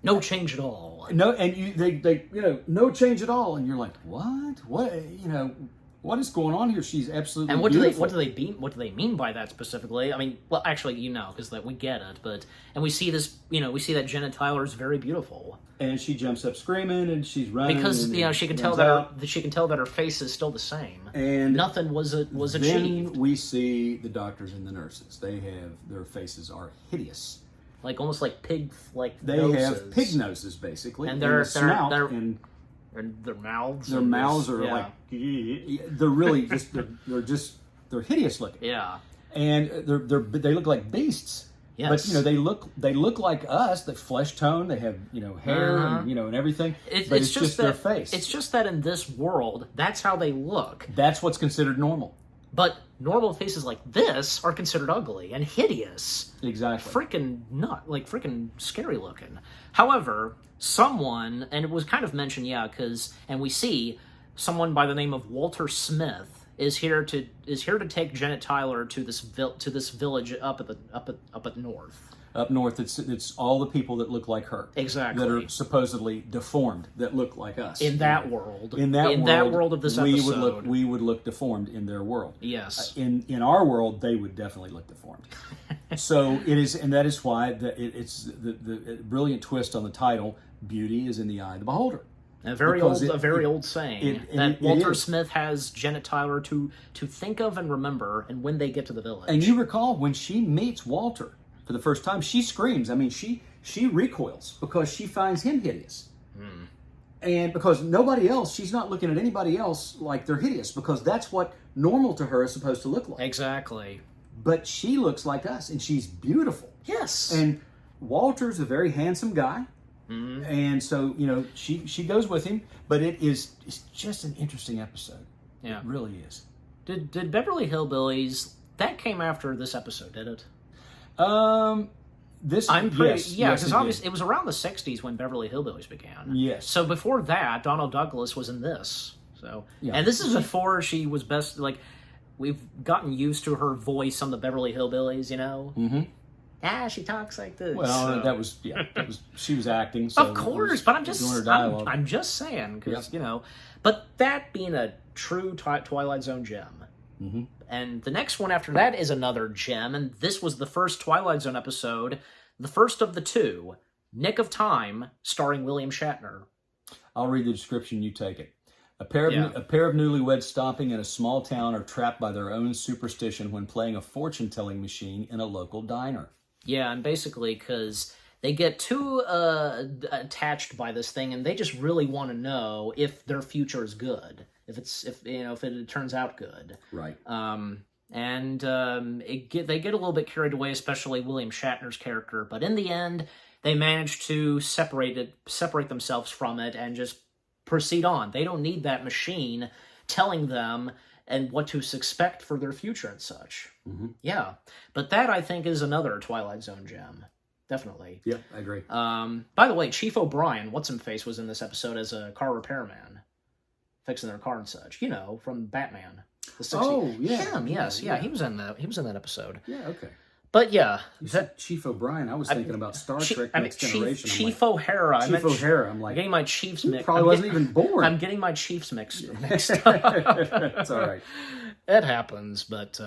A: No change at all.
B: No, and they no change at all, and you're like, what? What is going on here? She's absolutely beautiful.
A: What do they mean by that specifically? I mean, well, actually, because we get it, and we see this, we see that Janet Tyler is very beautiful,
B: and she jumps up screaming, and she's running
A: because she can tell that her face is still the same,
B: and
A: nothing was achieved.
B: Then we see the doctors and the nurses. Their faces are hideous.
A: Like almost like pig,
B: they
A: noses.
B: Have pig noses basically,
A: and their
B: snout,
A: and their mouths.
B: Their mouths are like they're really they're hideous looking.
A: Yeah,
B: and they look like beasts.
A: Yes.
B: But they look like us. The flesh tone. They have hair and everything. But it's just their face.
A: It's just that in this world, that's how they look.
B: That's what's considered normal.
A: But normal faces like this are considered ugly and hideous.
B: Exactly.
A: Freaking scary looking. However, someone, and it was kind of mentioned, and we see someone by the name of Walter Smith is here to take Janet Tyler to this village up north.
B: Up north, it's all the people that look like her.
A: Exactly.
B: That are supposedly deformed, that look like us.
A: In that world.
B: In that world
A: of this episode.
B: We would look deformed in their world.
A: Yes.
B: In our world, they would definitely look deformed. So it is, and that is why it's the brilliant twist on the title, beauty is in the eye of the beholder.
A: A very old saying that Walter Smith has Janet Tyler to think of and remember, and when they get to the village.
B: And you recall when she meets Walter for the first time, she screams. I mean, she recoils because she finds him hideous. And because nobody else, she's not looking at anybody else like they're hideous, because that's what normal to her is supposed to look like.
A: Exactly.
B: But she looks like us, and she's beautiful.
A: Yes.
B: And Walter's a very handsome guy. And so, she goes with him, but it's just an interesting episode.
A: Yeah.
B: It really is.
A: Did Beverly Hillbillies, that came after this episode, did it? Because obviously it was around the 60s when Beverly Hillbillies began.
B: Yes.
A: So before that, Donna Douglas was in this. So and this is before she was best. Like, we've gotten used to her voice on the Beverly Hillbillies, she talks like this.
B: Well, that was she was acting. So
A: of course, but I'm just saying, because but that being a true Twilight Zone gem. And the next one after that is another gem, and this was the first Twilight Zone episode, the first of the two, Nick of Time, starring William Shatner.
B: I'll read the description, you take it. A pair of newlyweds stopping in a small town are trapped by their own superstition when playing a fortune-telling machine in a local diner. Yeah,
A: and basically because they get too attached by this thing, and they just really want to know if their future is good. If it turns out good.
B: Right.
A: And they get a little bit carried away, especially William Shatner's character. But in the end, they manage to separate themselves from it and just proceed on. They don't need that machine telling them and what to expect for their future and such.
B: Mm-hmm.
A: Yeah. But that, I think, is another Twilight Zone gem. Definitely.
B: Yeah, I agree.
A: By the way, Chief O'Brien, What's-Him-Face, was in this episode as a car repairman, fixing their car and such. You know, from Batman. The 60s.
B: Oh, yeah.
A: Him, yes. Yeah, he was in that episode.
B: Yeah, okay.
A: But yeah.
B: You said Chief O'Brien. I was thinking about Star Trek Next Generation.
A: Chief O'Hara.
B: Chief O'Hara. I'm like,
A: getting my Chiefs mixed.
B: Probably wasn't even born.
A: I'm getting my Chiefs mixed up.
B: It's all right.
A: It happens, but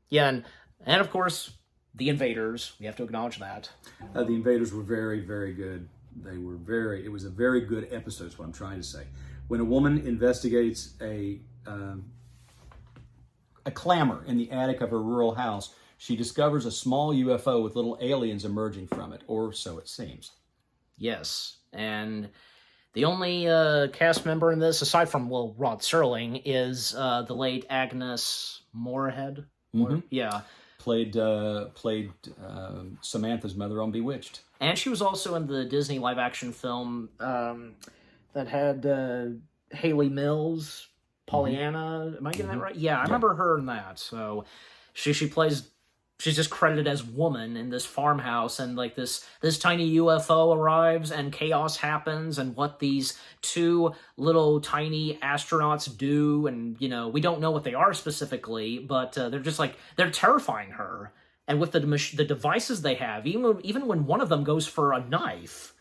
A: yeah, and of course, the invaders. We have to acknowledge that.
B: The invaders were very, very good. It was a very good episode, is what I'm trying to say. When a woman investigates a clamor in the attic of her rural house, she discovers a small UFO with little aliens emerging from it, or so it seems.
A: Yes, and the only cast member in this, aside from, Rod Serling, is the late Agnes Moorehead.
B: Mm-hmm.
A: Yeah.
B: Played Samantha's mother on Bewitched.
A: And she was also in the Disney live-action film that had Haley Mills, Pollyanna.
B: Mm-hmm.
A: Am I getting that right? Yeah, I remember her in that. So she plays... She's just credited as woman in this farmhouse, and like this tiny UFO arrives and chaos happens, and what these two little tiny astronauts do, and we don't know what they are specifically, but they're just like, they're terrifying her. And with the devices they have, even when one of them goes for a knife,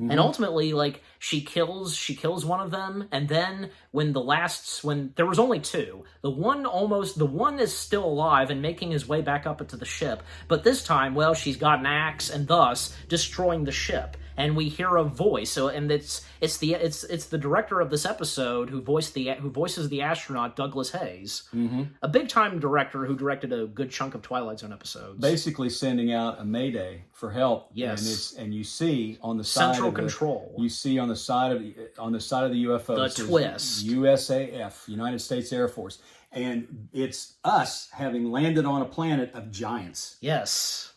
A: and ultimately, like, she kills one of them, and then when there was only two, the one is still alive and making his way back up into the ship, but this time, she's got an axe and thus destroying the ship, and we hear a voice. So, and it's the director of this episode who voices the astronaut Douglas Hayes, a big time director who directed a good chunk of Twilight Zone episodes.
B: Basically, sending out a mayday for help.
A: Yes,
B: and you see on the side
A: Central Control.
B: You see on the side of the UFO
A: the twist.
B: USAF, United States Air Force, and it's us having landed on a planet of giants.
A: Yes.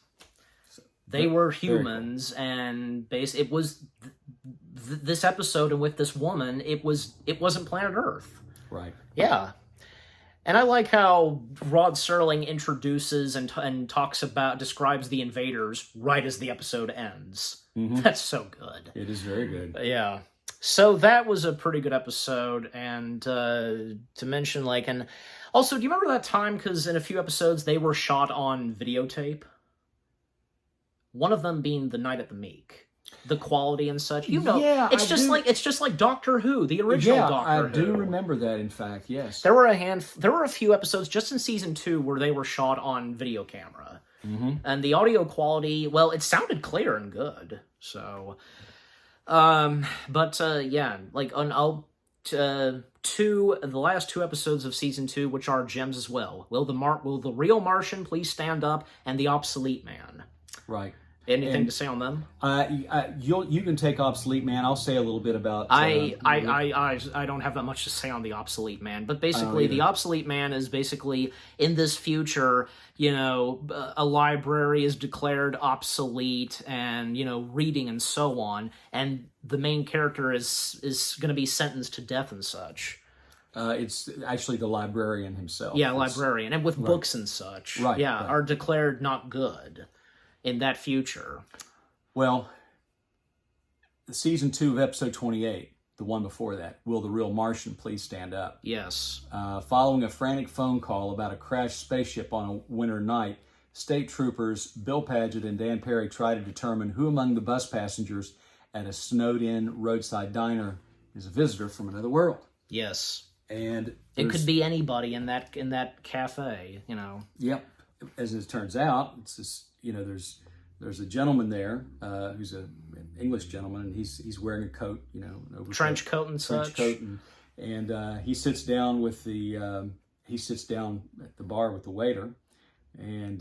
A: They were humans, and it was this episode, and with this woman, it wasn't planet Earth.
B: Right.
A: Yeah. And I like how Rod Serling introduces and describes the invaders right as the episode ends. Mm-hmm. That's so good.
B: It is very good.
A: Yeah. So that was a pretty good episode, and to mention, and also, do you remember that time, because in a few episodes, they were shot on videotape? One of them being The Night at the Meek. The quality and such.
B: Yeah,
A: it's just like Doctor Who, the original Doctor Who.
B: I do remember that, in fact, yes.
A: There were a few episodes just in season 2 where they were shot on video camera. Mm-hmm. And the audio quality, it sounded clear and good. So, yeah, the last 2 episodes of season 2, which are gems as well. Will the real Martian please stand up, and the obsolete man?
B: Right.
A: Anything to say on them?
B: You can take Obsolete Man. I'll say a little bit about.
A: I don't have that much to say on the Obsolete Man, but basically the Obsolete Man is basically in this future. A library is declared obsolete, and reading and so on, and the main character is going to be sentenced to death and such.
B: It's actually the librarian himself.
A: Yeah, librarian, and with books and such.
B: Right.
A: Yeah,
B: right.
A: Are declared not good in that future.
B: Well, season 2 of episode 28, the one before that, Will the Real Martian Please Stand Up?
A: Yes.
B: Following a frantic phone call about a crashed spaceship on a winter night, state troopers Bill Paget and Dan Perry try to determine who among the bus passengers at a snowed-in roadside diner is a visitor from another world.
A: Yes.
B: And
A: it could be anybody in that cafe,
B: Yep. As it turns out, it's this, there's a gentleman there who's an English gentleman, and he's wearing a coat,
A: trench coat and such.
B: Trench coat, and he sits down at the bar with the waiter, and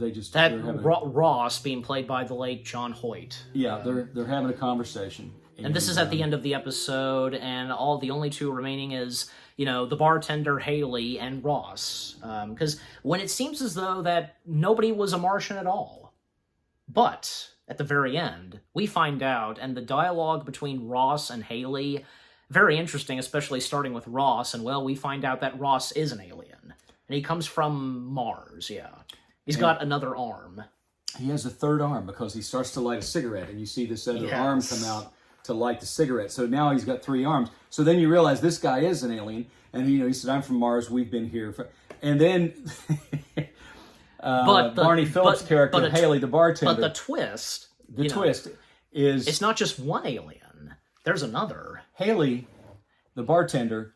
B: they just
A: Ross being played by the late John Hoyt.
B: Yeah, they're having a conversation,
A: And this is at the end of the episode, and the only two remaining is, the bartender Haley and Ross. Because when it seems as though that nobody was a Martian at all. But at the very end, we find out, and the dialogue between Ross and Haley, very interesting, especially starting with Ross, and we find out that Ross is an alien. And he comes from Mars, yeah. He's got another arm.
B: He has a third arm because he starts to light a cigarette, and you see this other arm come out to light the cigarette. So now he's got 3 arms. So then you realize this guy is an alien, and he said, "I'm from Mars. We've been here." And then Barney Phillips' character, Haley, the bartender.
A: But the twist,
B: twist is
A: it's not just one alien. There's another.
B: Haley, the bartender,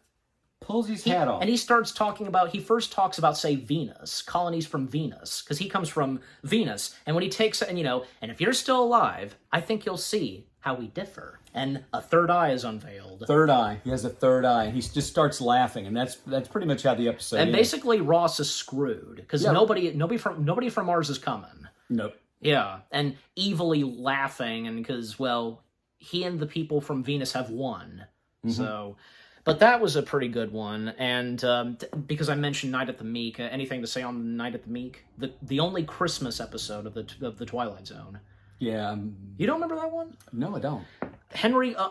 B: pulls his hat off.
A: And he first talks about, say, Venus, colonies from Venus, because he comes from Venus. And when he takes, and if you're still alive, I think you'll see how we differ. And a third eye is unveiled.
B: Third eye. He has a third eye. And he just starts laughing. And that's pretty much how the episode ends.
A: And basically Ross is screwed, because nobody from Mars is coming.
B: Nope.
A: Yeah. And evilly laughing, and because, he and the people from Venus have won. Mm-hmm. So... But that was a pretty good one, and because I mentioned Night at the Meek, anything to say on Night at the Meek? The only Christmas episode of the Twilight Zone.
B: Yeah.
A: You don't remember that one?
B: No, I don't.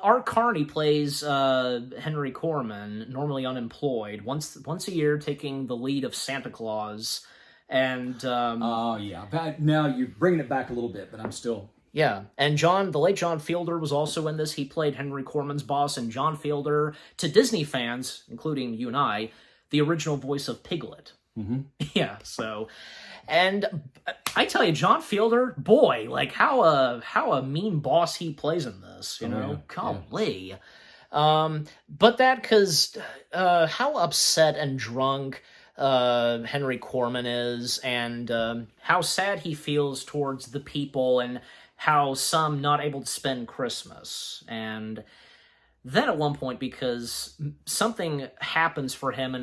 A: Art Carney plays Henry Corman, normally unemployed, once a year taking the lead of Santa Claus, and...
B: oh, yeah. Now you're bringing it back a little bit, but I'm still...
A: Yeah, and the late John Fielder was also in this. He played Henry Corman's boss, and John Fielder, to Disney fans, including you and I, the original voice of Piglet.
B: Mm-hmm.
A: Yeah, so... And I tell you, John Fielder, boy, how a mean boss he plays in this, Golly. Yeah. But that because how upset and drunk Henry Corman is, and how sad he feels towards the people, and how some not able to spend Christmas. And then at one point, because something happens for him,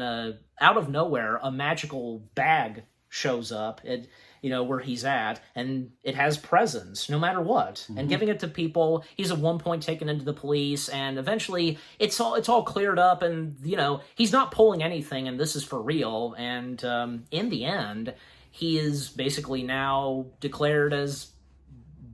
A: out of nowhere, a magical bag shows up where he's at, and it has presents no matter what. Mm-hmm. And giving it to people, he's at one point taken into the police, and eventually it's all cleared up, and he's not pulling anything, and this is for real. And in the end, he is basically now declared as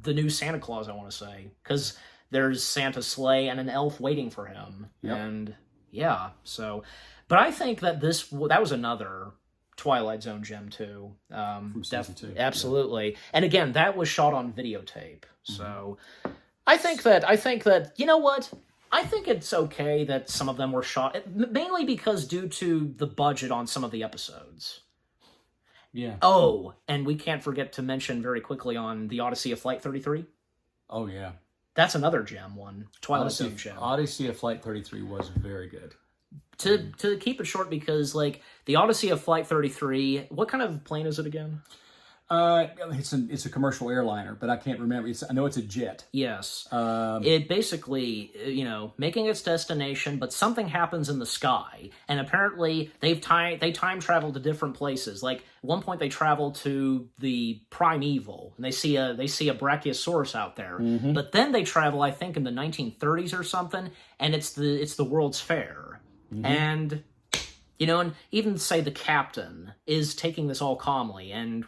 A: the new Santa Claus, I want to say, because there's Santa's sleigh and an elf waiting for him. Yep. And yeah, so, but I think that that was another Twilight Zone gem too.
B: From season 2.
A: Absolutely. Yeah. And again, that was shot on videotape. So I think that, you know what? I think it's okay that some of them were shot, mainly because due to the budget on some of the episodes.
B: Yeah.
A: Oh, and we can't forget to mention very quickly on the Odyssey of Flight 33.
B: Oh, yeah.
A: That's another gem one. Twilight Zone gem.
B: Odyssey of Flight 33 was very good.
A: To keep it short, because the Odyssey of Flight 33, what kind of plane is it again?
B: It's a commercial airliner, but I can't remember. I know it's a jet.
A: Yes. It basically, making its destination, but something happens in the sky, and apparently they time travel to different places. Like at one point, they travel to the primeval, and they see a brachiosaurus out there. Mm-hmm. But then they travel, I think, in the 1930s or something, and it's the World's Fair, mm-hmm. and. And even say the captain is taking this all calmly, and,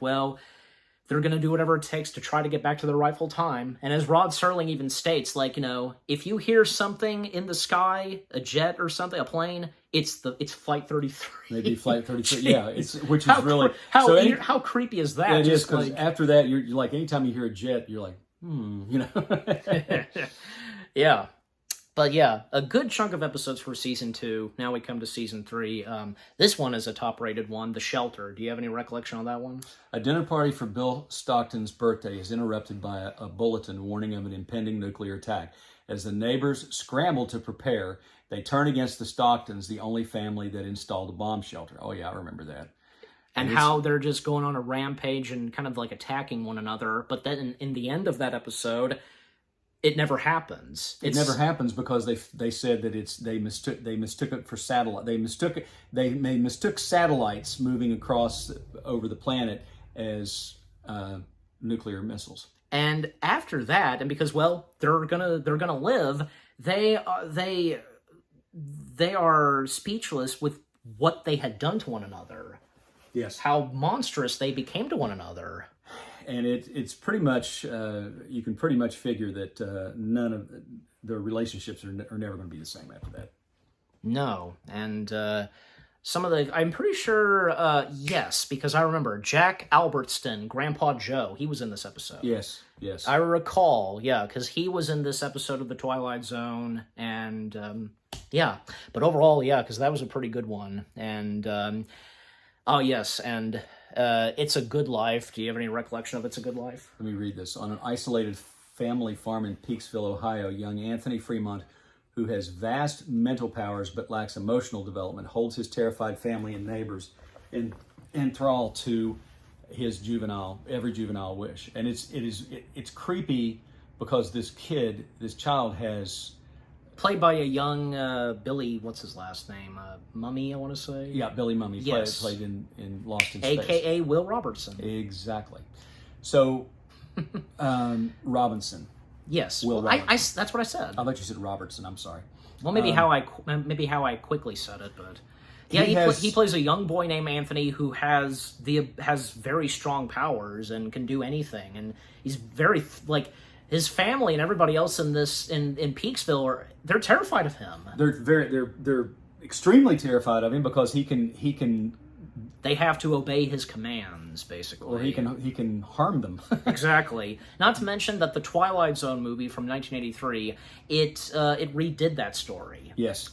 A: they're going to do whatever it takes to try to get back to their rightful time. And as Rod Serling even states, if you hear something in the sky, a jet or something, a plane, it's Flight 33.
B: Maybe Flight 33, yeah. Which is really...
A: How creepy is that?
B: It is, because after that, you're like, anytime you hear a jet, you're like,
A: Yeah. But yeah, a good chunk of episodes for Season 2. Now we come to Season 3. This one is a top-rated one, The Shelter. Do you have any recollection on that one?
B: A dinner party for Bill Stockton's birthday is interrupted by a bulletin warning of an impending nuclear attack. As the neighbors scramble to prepare, they turn against the Stocktons, the only family that installed a bomb shelter. Oh yeah, I remember that.
A: And how they're just going on a rampage and kind of attacking one another. But then in the end of that episode... It never happens.
B: It never happens because they said that they mistook it for satellite. They mistook satellites moving across over the planet as nuclear missiles.
A: And after that, and because, well, they're gonna live, they are speechless with what they had done to one another.
B: Yes.
A: How monstrous they became to one another.
B: And it's pretty much, you can pretty much figure that none of their relationships are never going to be the same after that.
A: No, and some of I'm pretty sure, yes, because I remember Jack Albertston, Grandpa Joe, he was in this episode.
B: Yes, yes.
A: I recall, yeah, because he was in this episode of The Twilight Zone, and yeah. But overall, yeah, because that was a pretty good one. And, oh, yes, and It's a Good Life. Do you have any recollection of It's a Good Life?
B: Let me read this. On an isolated family farm in Peaksville, Ohio, young Anthony Fremont, who has vast mental powers but lacks emotional development, holds his terrified family and neighbors in thrall to his every juvenile wish. And it's creepy because this child has...
A: Played by a young Billy, what's his last name? Mummy, I want to say?
B: Yeah, Billy Mummy.
A: Yes.
B: Played in Lost in Space.
A: A.K.A. Will Robertson.
B: Exactly. So, Robinson.
A: Yes.
B: Will
A: Well,
B: Robertson.
A: that's what I said.
B: I thought you said Robertson. I'm sorry.
A: Well, maybe how I quickly said it, but yeah, he plays a young boy named Anthony who has very strong powers and can do anything, and he's very his family and everybody else in Peaksville they're terrified of him.
B: They're extremely terrified of him because he can.
A: They have to obey his commands, basically.
B: Or he can harm them.
A: Exactly. Not to mention that the Twilight Zone movie from 1983, it redid that story.
B: Yes.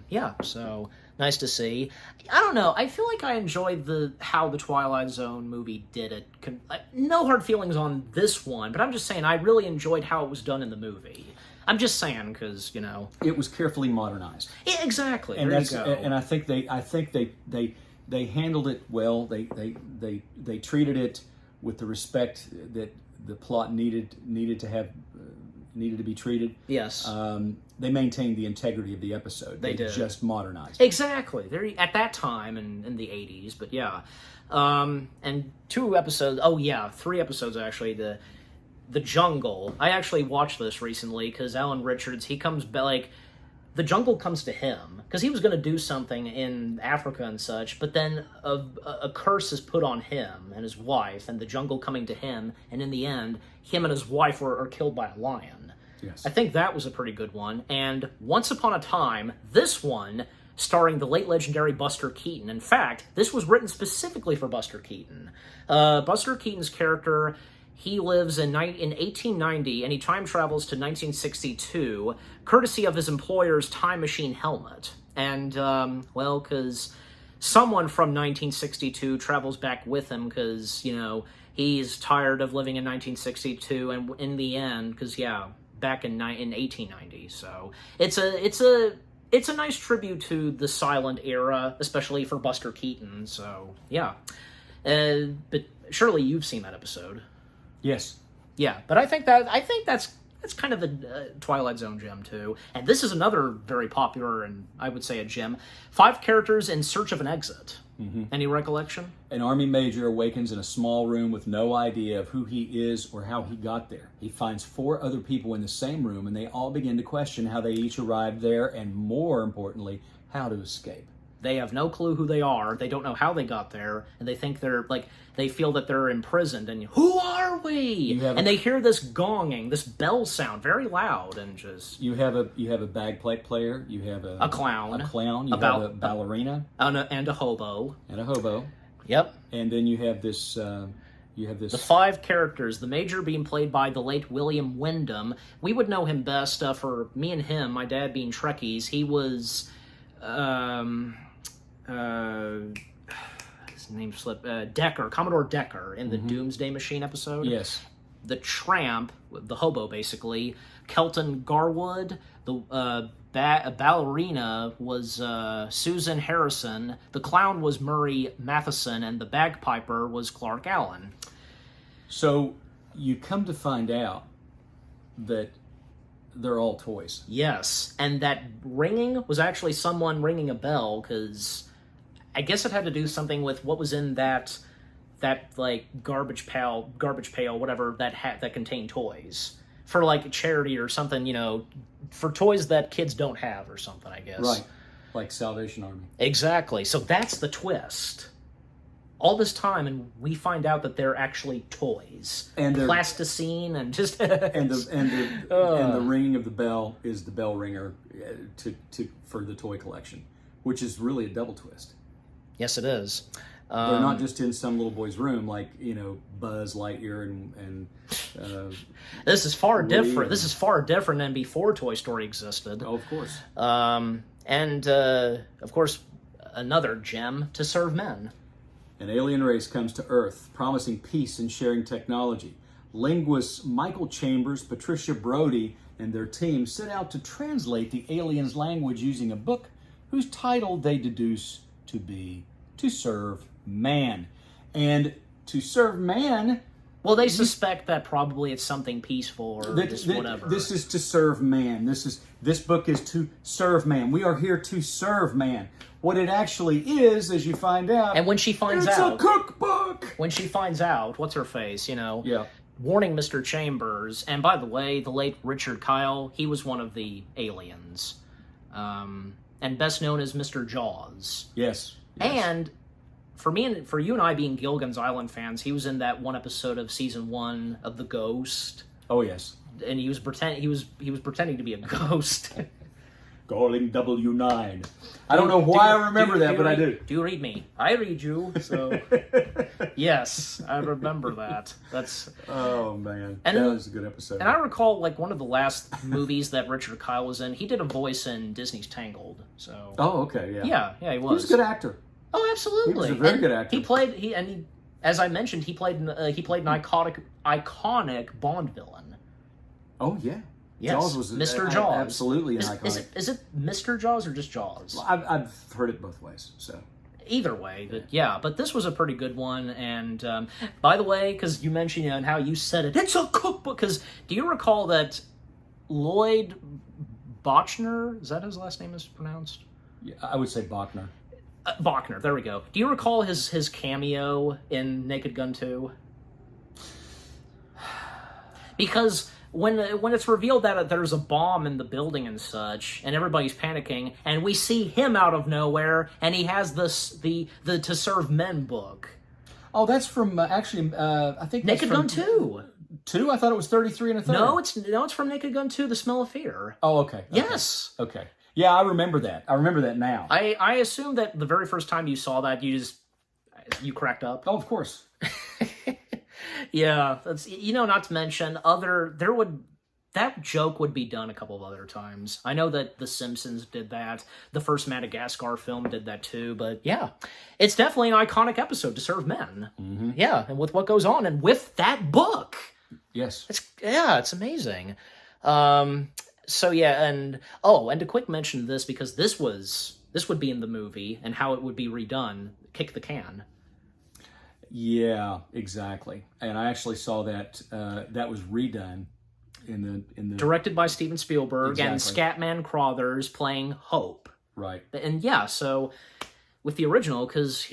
A: Yeah, so nice to see. I don't know. I feel like I enjoyed how the Twilight Zone movie did it. No hard feelings on this one, but I'm just saying I really enjoyed how it was done in the movie. I'm just saying because
B: it was carefully modernized.
A: Yeah, exactly.
B: And
A: there you go.
B: And I think they handled it well. They treated it with the respect that the plot needed to be treated.
A: Yes.
B: They maintained the integrity of the episode.
A: They did.
B: Just modernized.
A: Exactly. At that time in the 80s, but yeah. And 2 episodes. Oh yeah, 3 episodes actually. The Jungle. I actually watched this recently because Alan Richards, he comes back, the jungle comes to him because he was going to do something in Africa and such, but then a curse is put on him and his wife, and the jungle coming to him, and in the end, him and his wife are killed by a lion.
B: Yes.
A: I think that was a pretty good one. And Once Upon a Time, this one, starring the late legendary Buster Keaton. In fact, this was written specifically for Buster Keaton. Buster Keaton's character... He lives in 1890, and he time travels to 1962, courtesy of his employer's time machine helmet. And, because someone from 1962 travels back with him because, he's tired of living in 1962, and in the end, because, back in 1890. So it's a nice tribute to the silent era, especially for Buster Keaton. So, yeah. But surely you've seen that episode.
B: Yes.
A: Yeah, but I think that's kind of a Twilight Zone gem too. And this is another very popular and I would say a gem. 5 characters in search of an exit. Mm-hmm. Any recollection?
B: An army major awakens in a small room with no idea of who he is or how he got there. He finds 4 other people in the same room, and they all begin to question how they each arrived there, and more importantly, how to escape.
A: They have no clue who they are. They don't know how they got there, and they think they feel that they're imprisoned. And who are we? And they hear this gonging, this bell sound, very loud, and just
B: you have a bagpipe player. You have a
A: clown.
B: You have a ballerina,
A: and a hobo. Yep.
B: And then you have this.
A: The 5 characters, the major being played by the late William Wyndham. We would know him best for me and him, my dad being Trekkies. He was. His name slipped. Decker, Commodore Decker, in the Doomsday Machine episode.
B: Yes.
A: The tramp, the hobo, basically. Kelton Garwood. The ballerina was Susan Harrison. The clown was Murray Matheson, and the bagpiper was Clark Allen.
B: So you come to find out that they're all toys.
A: Yes, and that ringing was actually someone ringing a bell, because I guess it had to do something with what was in that that like garbage pail, whatever that contained toys for like a charity or something, you know, for toys that kids don't have or something, I guess.
B: Right, like Salvation Army.
A: Exactly. So that's the twist. All this time, and we find out that they're actually toys, and plasticine, and just
B: and the ringing of the bell is the bell ringer for the toy collection, which is really a double twist.
A: Yes, it is.
B: They're not just in some little boy's room, like, you know, Buzz Lightyear and
A: this is far different. This is far different than before Toy Story existed.
B: Oh, of course.
A: And of course, another gem, To Serve Men.
B: An alien race comes to Earth, promising peace and sharing technology. Linguists Michael Chambers, Patricia Brody, and their team set out to translate the aliens' language using a book whose title they deduce to be To Serve Man. And To Serve Man...
A: Well, they suspect that probably it's something peaceful or just whatever.
B: This is to serve man. This book is to serve man. We are here to serve man. What it actually is, as you find out,
A: and when she finds out,
B: it's a cookbook.
A: When she finds out, what's her face? You know,
B: yeah.
A: Warning Mr. Chambers. And by the way, the late Richard Kyle, he was one of the aliens, and best known as Mr. Jaws.
B: Yes.
A: And for me and for you and I being Gilligan's Island fans, he was in that one episode of season 1 of The Ghost.
B: Oh yes.
A: And he was pretending to be a ghost.
B: Calling W9. I don't know why I remember that, but I do.
A: Do you read me? I read you. So yes, I remember that. That's
B: oh man, that was a good episode.
A: And I recall like one of the last movies that Richard Kyle was in. He did a voice in Disney's Tangled. So
B: oh okay, yeah,
A: he was.
B: He was a good actor.
A: Oh, absolutely.
B: He was a very good actor.
A: As I mentioned, he played an iconic Bond villain.
B: Oh yeah.
A: Yes,
B: Jaws was
A: Mr. Jaws.
B: Absolutely an iconic.
A: Is it Mr. Jaws or just Jaws?
B: Well, I've heard it both ways, so.
A: Either way, but this was a pretty good one. And by the way, because you mentioned and how you said it, it's a cookbook. Because do you recall that Lloyd Bochner, is that his last name is pronounced?
B: Yeah, I would say Bachner.
A: Bachner, there we go. Do you recall his cameo in Naked Gun 2? Because when it's revealed that there's a bomb in the building and such, and everybody's panicking, and we see him out of nowhere, and he has the To Serve Men book.
B: Oh, that's from actually. I think
A: Naked Gun 2.
B: 2? I thought it was 33 and a third.
A: No, it's from Naked Gun 2. The Smell of Fear.
B: Oh, okay.
A: Yes.
B: Okay. Yeah, I remember that. I remember that now.
A: I assume that the very first time you saw that, you cracked up.
B: Oh, of course.
A: Yeah, that's, not to mention that joke would be done a couple of other times. I know that The Simpsons did that. The first Madagascar film did that too, but yeah, it's definitely an iconic episode, To Serve Men.
B: Mm-hmm.
A: Yeah, and with what goes on and with that book.
B: Yes.
A: It's amazing. So yeah, and to quick mention this, because this would be in the movie and how it would be redone, Kick the Can.
B: Yeah, exactly. And I actually saw that that was redone in the
A: directed by Steven Spielberg,
B: exactly.
A: And Scatman Crothers playing Hope.
B: Right.
A: And yeah, so with the original, because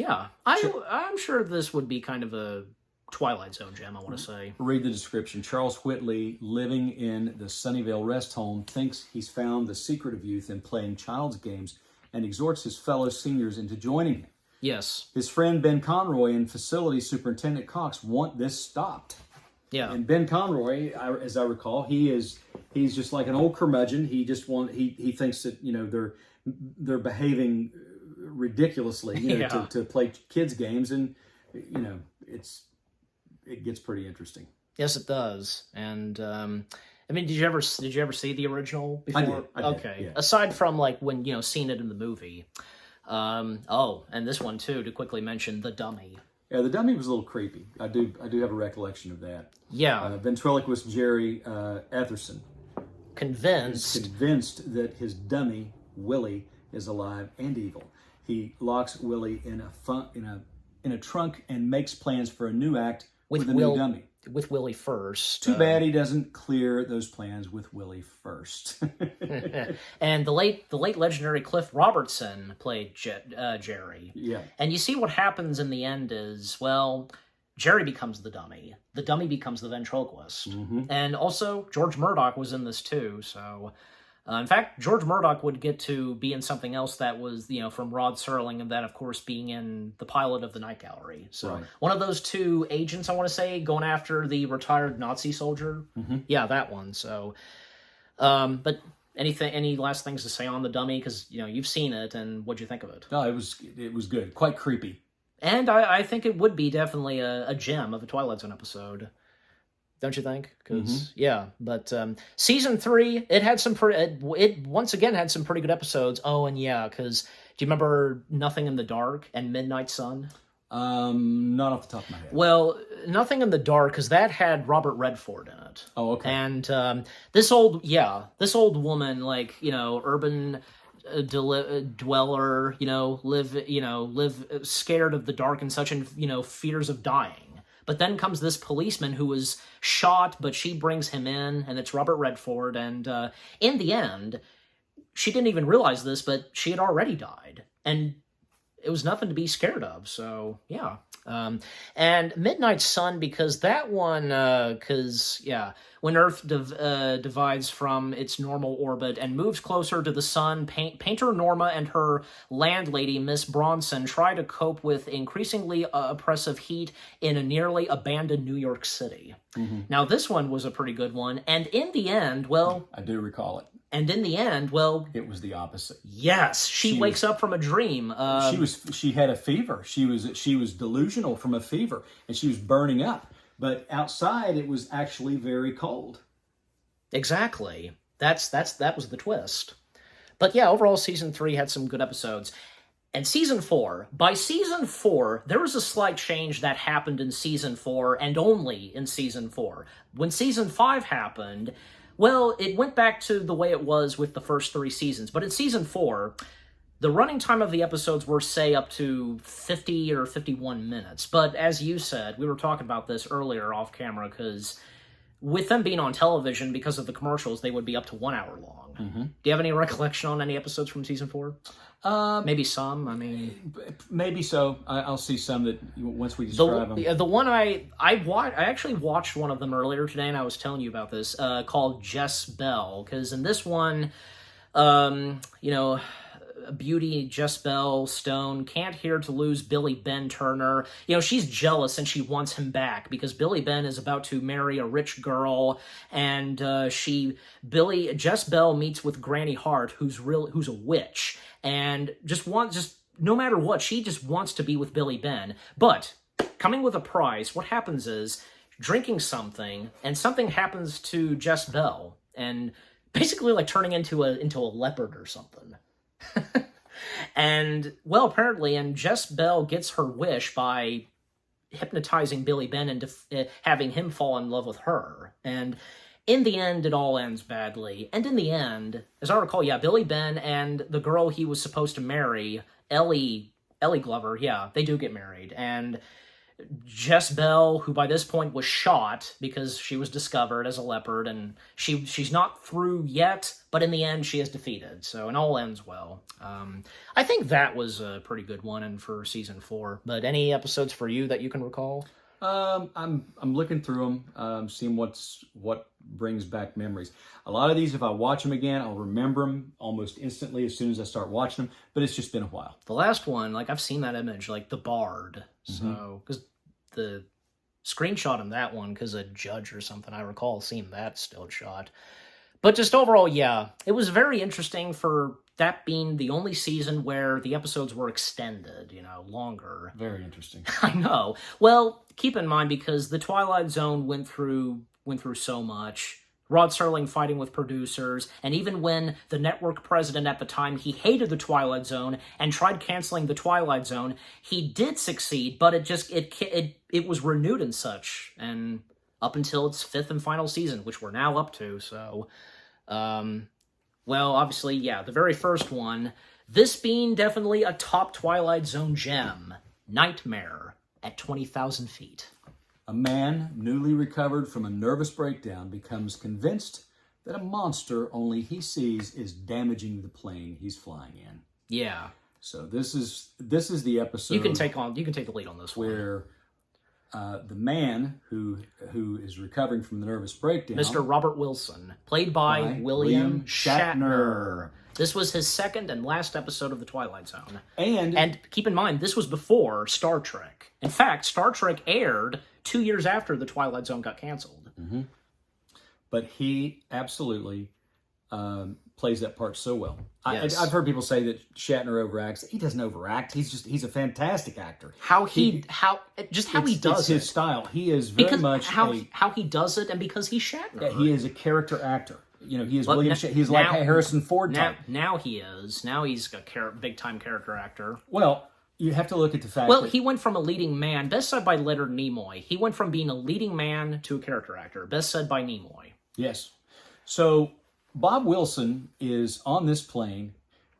A: I'm sure this would be kind of a Twilight Zone gem, I want to say.
B: Read the description. Charles Whitley, living in the Sunnyvale rest home, thinks he's found the secret of youth in playing child's games and exhorts his fellow seniors into joining him.
A: Yes.
B: His friend Ben Conroy and facility superintendent Cox want this stopped.
A: Yeah.
B: And Ben Conroy, as I recall, he's just like an old curmudgeon. He thinks that they're behaving ridiculously to play kids games, and it gets pretty interesting.
A: Yes, it does. And did you ever see the original before?
B: I did.
A: Okay.
B: Yeah.
A: Aside from like when seeing it in the movie. And this one too, to quickly mention, The Dummy.
B: Yeah, The Dummy was a little creepy. I do have a recollection of that.
A: Yeah.
B: Ventriloquist Jerry Etherson is convinced that his dummy Willie is alive and evil. He locks Willie in a trunk and makes plans for a new act with a new dummy.
A: With Willie first.
B: Too bad he doesn't clear those plans with Willie first.
A: And the late legendary Cliff Robertson played Jerry.
B: Yeah.
A: And you see what happens in the end is, well, Jerry becomes the dummy becomes the ventriloquist. And also, George Murdoch was in this too, so... in fact, George Murdoch would get to be in something else that was, from Rod Serling, and then, of course, being in the pilot of the Night Gallery. So one of those two agents, I want to say, going after the retired Nazi soldier. Yeah, that one. So, but any last things to say on the dummy? Because, you've seen it, and what'd you think of it?
B: No, it was good. Quite creepy. And
A: I think it would be definitely a gem of a Twilight Zone episode. Don't you think? Because yeah, but season 3, it had some it once again had some pretty good episodes. Oh, and yeah, because do you remember Nothing in the Dark and Midnight Sun?
B: Not off the top of my head.
A: Well, Nothing in the Dark, because that had Robert Redford in it.
B: Oh, okay.
A: And this old woman, like, urban dweller, live scared of the dark and such, and fears of dying. But then comes this policeman who was shot, but she brings him in, and it's Robert Redford. And in the end, she didn't even realize this, but she had already died. And it was nothing to be scared of, so yeah. And Midnight Sun, because that one, when Earth divides from its normal orbit and moves closer to the sun, Painter Norma and her landlady, Miss Bronson, try to cope with increasingly oppressive heat in a nearly abandoned New York City. Now, this one was a pretty good one, and in the end, well...
B: I do recall it.
A: And in the end, well...
B: It was the opposite.
A: Yes, she wakes up from a dream.
B: She had a fever. She was delusional from a fever, and she was burning up. But outside, it was actually very cold.
A: Exactly. That was the twist. But yeah, overall, season 3 had some good episodes. And season 4, by season 4, there was a slight change that happened in season 4, and only in season 4. When season 5 happened, well, it went back to the way it was with the first 3 seasons. But in season 4, the running time of the episodes were, say, up to 50 or 51 minutes. But as you said, we were talking about this earlier off camera, because with them being on television, because of the commercials, they would be up to 1 hour long. Do you have any recollection on any episodes from season 4? Maybe some. I mean,
B: maybe so. I'll see some that once we describe them.
A: The one I actually watched one of them earlier today, and I was telling you about this, called Jess Bell, because in this one, Beauty Jess Bell Stone can't hear to lose Billy Ben Turner. She's jealous and she wants him back because Billy Ben is about to marry a rich girl, and Jess Bell meets with Granny Hart, who's a witch, and just no matter what, she just wants to be with Billy Ben. But coming with a prize, what happens is drinking something, and something happens to Jess Bell, and basically like turning into a leopard or something. And, well, apparently, and Jess Bell gets her wish by hypnotizing Billy Ben into having him fall in love with her. And in the end, it all ends badly. And in the end, as I recall, Billy Ben and the girl he was supposed to marry, Ellie Glover, they do get married. And Jess Bell, who by this point was shot because she was discovered as a leopard, and she's not through yet, but in the end she is defeated. So it all ends well. I think that was a pretty good one, and for season 4. But any episodes for you that you can recall?
B: I'm looking through them, seeing what brings back memories. A lot of these, if I watch them again, I'll remember them almost instantly as soon as I start watching them. But it's just been a while.
A: The last one, like I've seen that image, like the Bard. So because the screenshot in that one, because a judge or something, I recall seeing that still shot. But just overall, it was very interesting for that being the only season where the episodes were extended, longer.
B: Very interesting.
A: I know. Well, keep in mind, because the Twilight Zone went through so much. Rod Serling fighting with producers, and even when the network president at the time, he hated the Twilight Zone and tried canceling the Twilight Zone, he did succeed, but it was renewed and such, and up until its 5th and final season, which we're now up to. So, well, obviously, the very first one, this being definitely a top Twilight Zone gem, Nightmare at 20,000 feet.
B: A man newly recovered from a nervous breakdown becomes convinced that a monster only he sees is damaging the plane he's flying in.
A: Yeah.
B: So this is the episode.
A: You can take the lead on this
B: where the man who is recovering from the nervous breakdown,
A: Mr. Robert Wilson, played by William Shatner. This was his second and last episode of The Twilight Zone. And keep in mind, this was before Star Trek. In fact, Star Trek aired 2 years after The Twilight Zone got canceled.
B: Mm-hmm. But he absolutely plays that part so well.
A: Yes.
B: I've heard people say that Shatner overacts. He doesn't overact. He's a fantastic actor.
A: How he does
B: it's his style. He is very much
A: how he does it, and because he's Shatner.
B: Yeah, he is a character actor. You know, he is William. He's like Harrison Ford type.
A: Now he is. Now he's a big time character actor.
B: Well, you have to look at the fact.
A: Well, he went from a leading man, best said by Leonard Nimoy. He went from being a leading man to a character actor, best said by Nimoy.
B: Yes. So Bob Wilson is on this plane.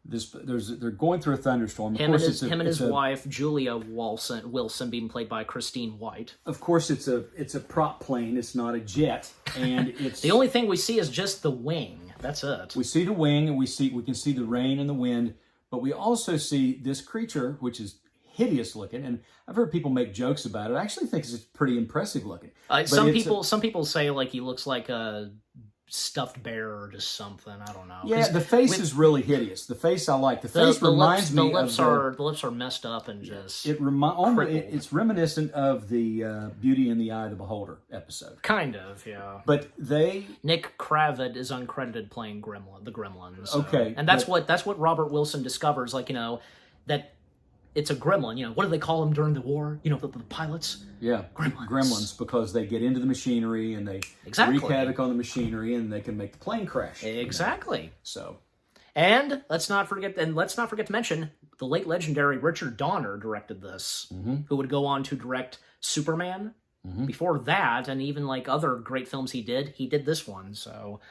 B: They're going through a thunderstorm.
A: Him and his wife Julia Wilson being played by Christine White.
B: Of course, it's a prop plane. It's not a jet, and it's
A: the only thing we see is just the wing. That's it.
B: We see the wing, and we can see the rain and the wind, but we also see this creature, which is hideous looking. And I've heard people make jokes about it. I actually think it's pretty impressive looking.
A: Some people say like he looks like a stuffed bear or just something. I don't know.
B: Yeah, the face is really hideous. The face I like. The face reminds me of
A: the lips are messed up and just
B: it's reminiscent of the Beauty in the Eye of the Beholder episode.
A: Kind of, yeah.
B: But
A: Nick Kravitz is uncredited playing the Gremlins. So.
B: Okay,
A: and that's what Robert Wilson discovers. Like, you know, that it's a gremlin. You know, what do they call them during the war? You know, the pilots?
B: Yeah, gremlins, because they get into the machinery and they wreak havoc on the machinery and they can make the plane crash.
A: Exactly.
B: You know? So,
A: and let's not forget to mention the late legendary Richard Donner directed this, who would go on to direct Superman. Before that, and even like other great films he did this one. So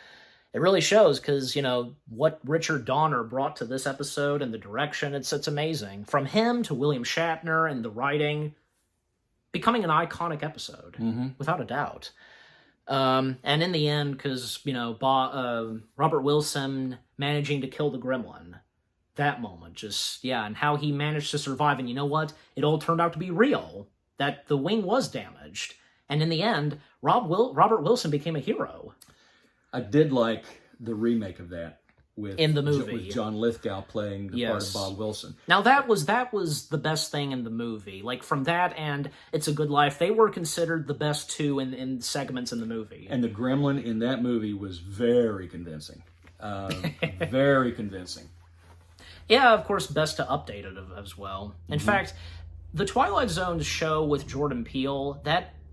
A: it really shows, because, you know, what Richard Donner brought to this episode and the direction, it's amazing. From him to William Shatner and the writing, becoming an iconic episode, without a doubt. And in the end, because, you know, Robert Wilson managing to kill the gremlin, that moment, and how he managed to survive. And you know what? It all turned out to be real, that the wing was damaged. And in the end, Robert Wilson became a hero.
B: I did like the remake of that
A: in the movie
B: with John Lithgow playing the part of Bob Wilson.
A: Now that was the best thing in the movie. Like, from that and It's a Good Life, they were considered the best two in segments in the movie.
B: And the gremlin in that movie was very convincing. Very convincing.
A: Yeah, of course, best to update it as well. In fact, the Twilight Zone show with Jordan Peele,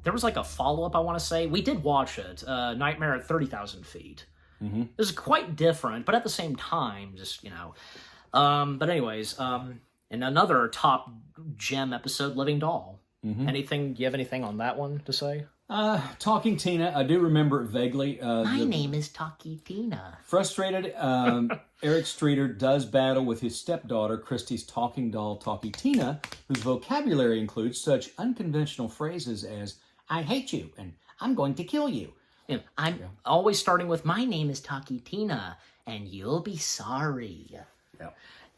A: there was like a follow-up, I want to say. We did watch it, Nightmare at 30,000 Feet. It was quite different, but at the same time, just, you know. But anyways, in another top gem episode, Living Doll. Do you have anything on that one to say?
B: Talking Tina, I do remember it vaguely.
A: My name is Talkie Tina.
B: Frustrated, Eric Streeter does battle with his stepdaughter, Christie's talking doll, Talkie Tina, whose vocabulary includes such unconventional phrases as, I hate you, and I'm going to kill you.
A: You know, I'm always starting with, my name is Talkie Tina, and you'll be sorry.
B: Yeah.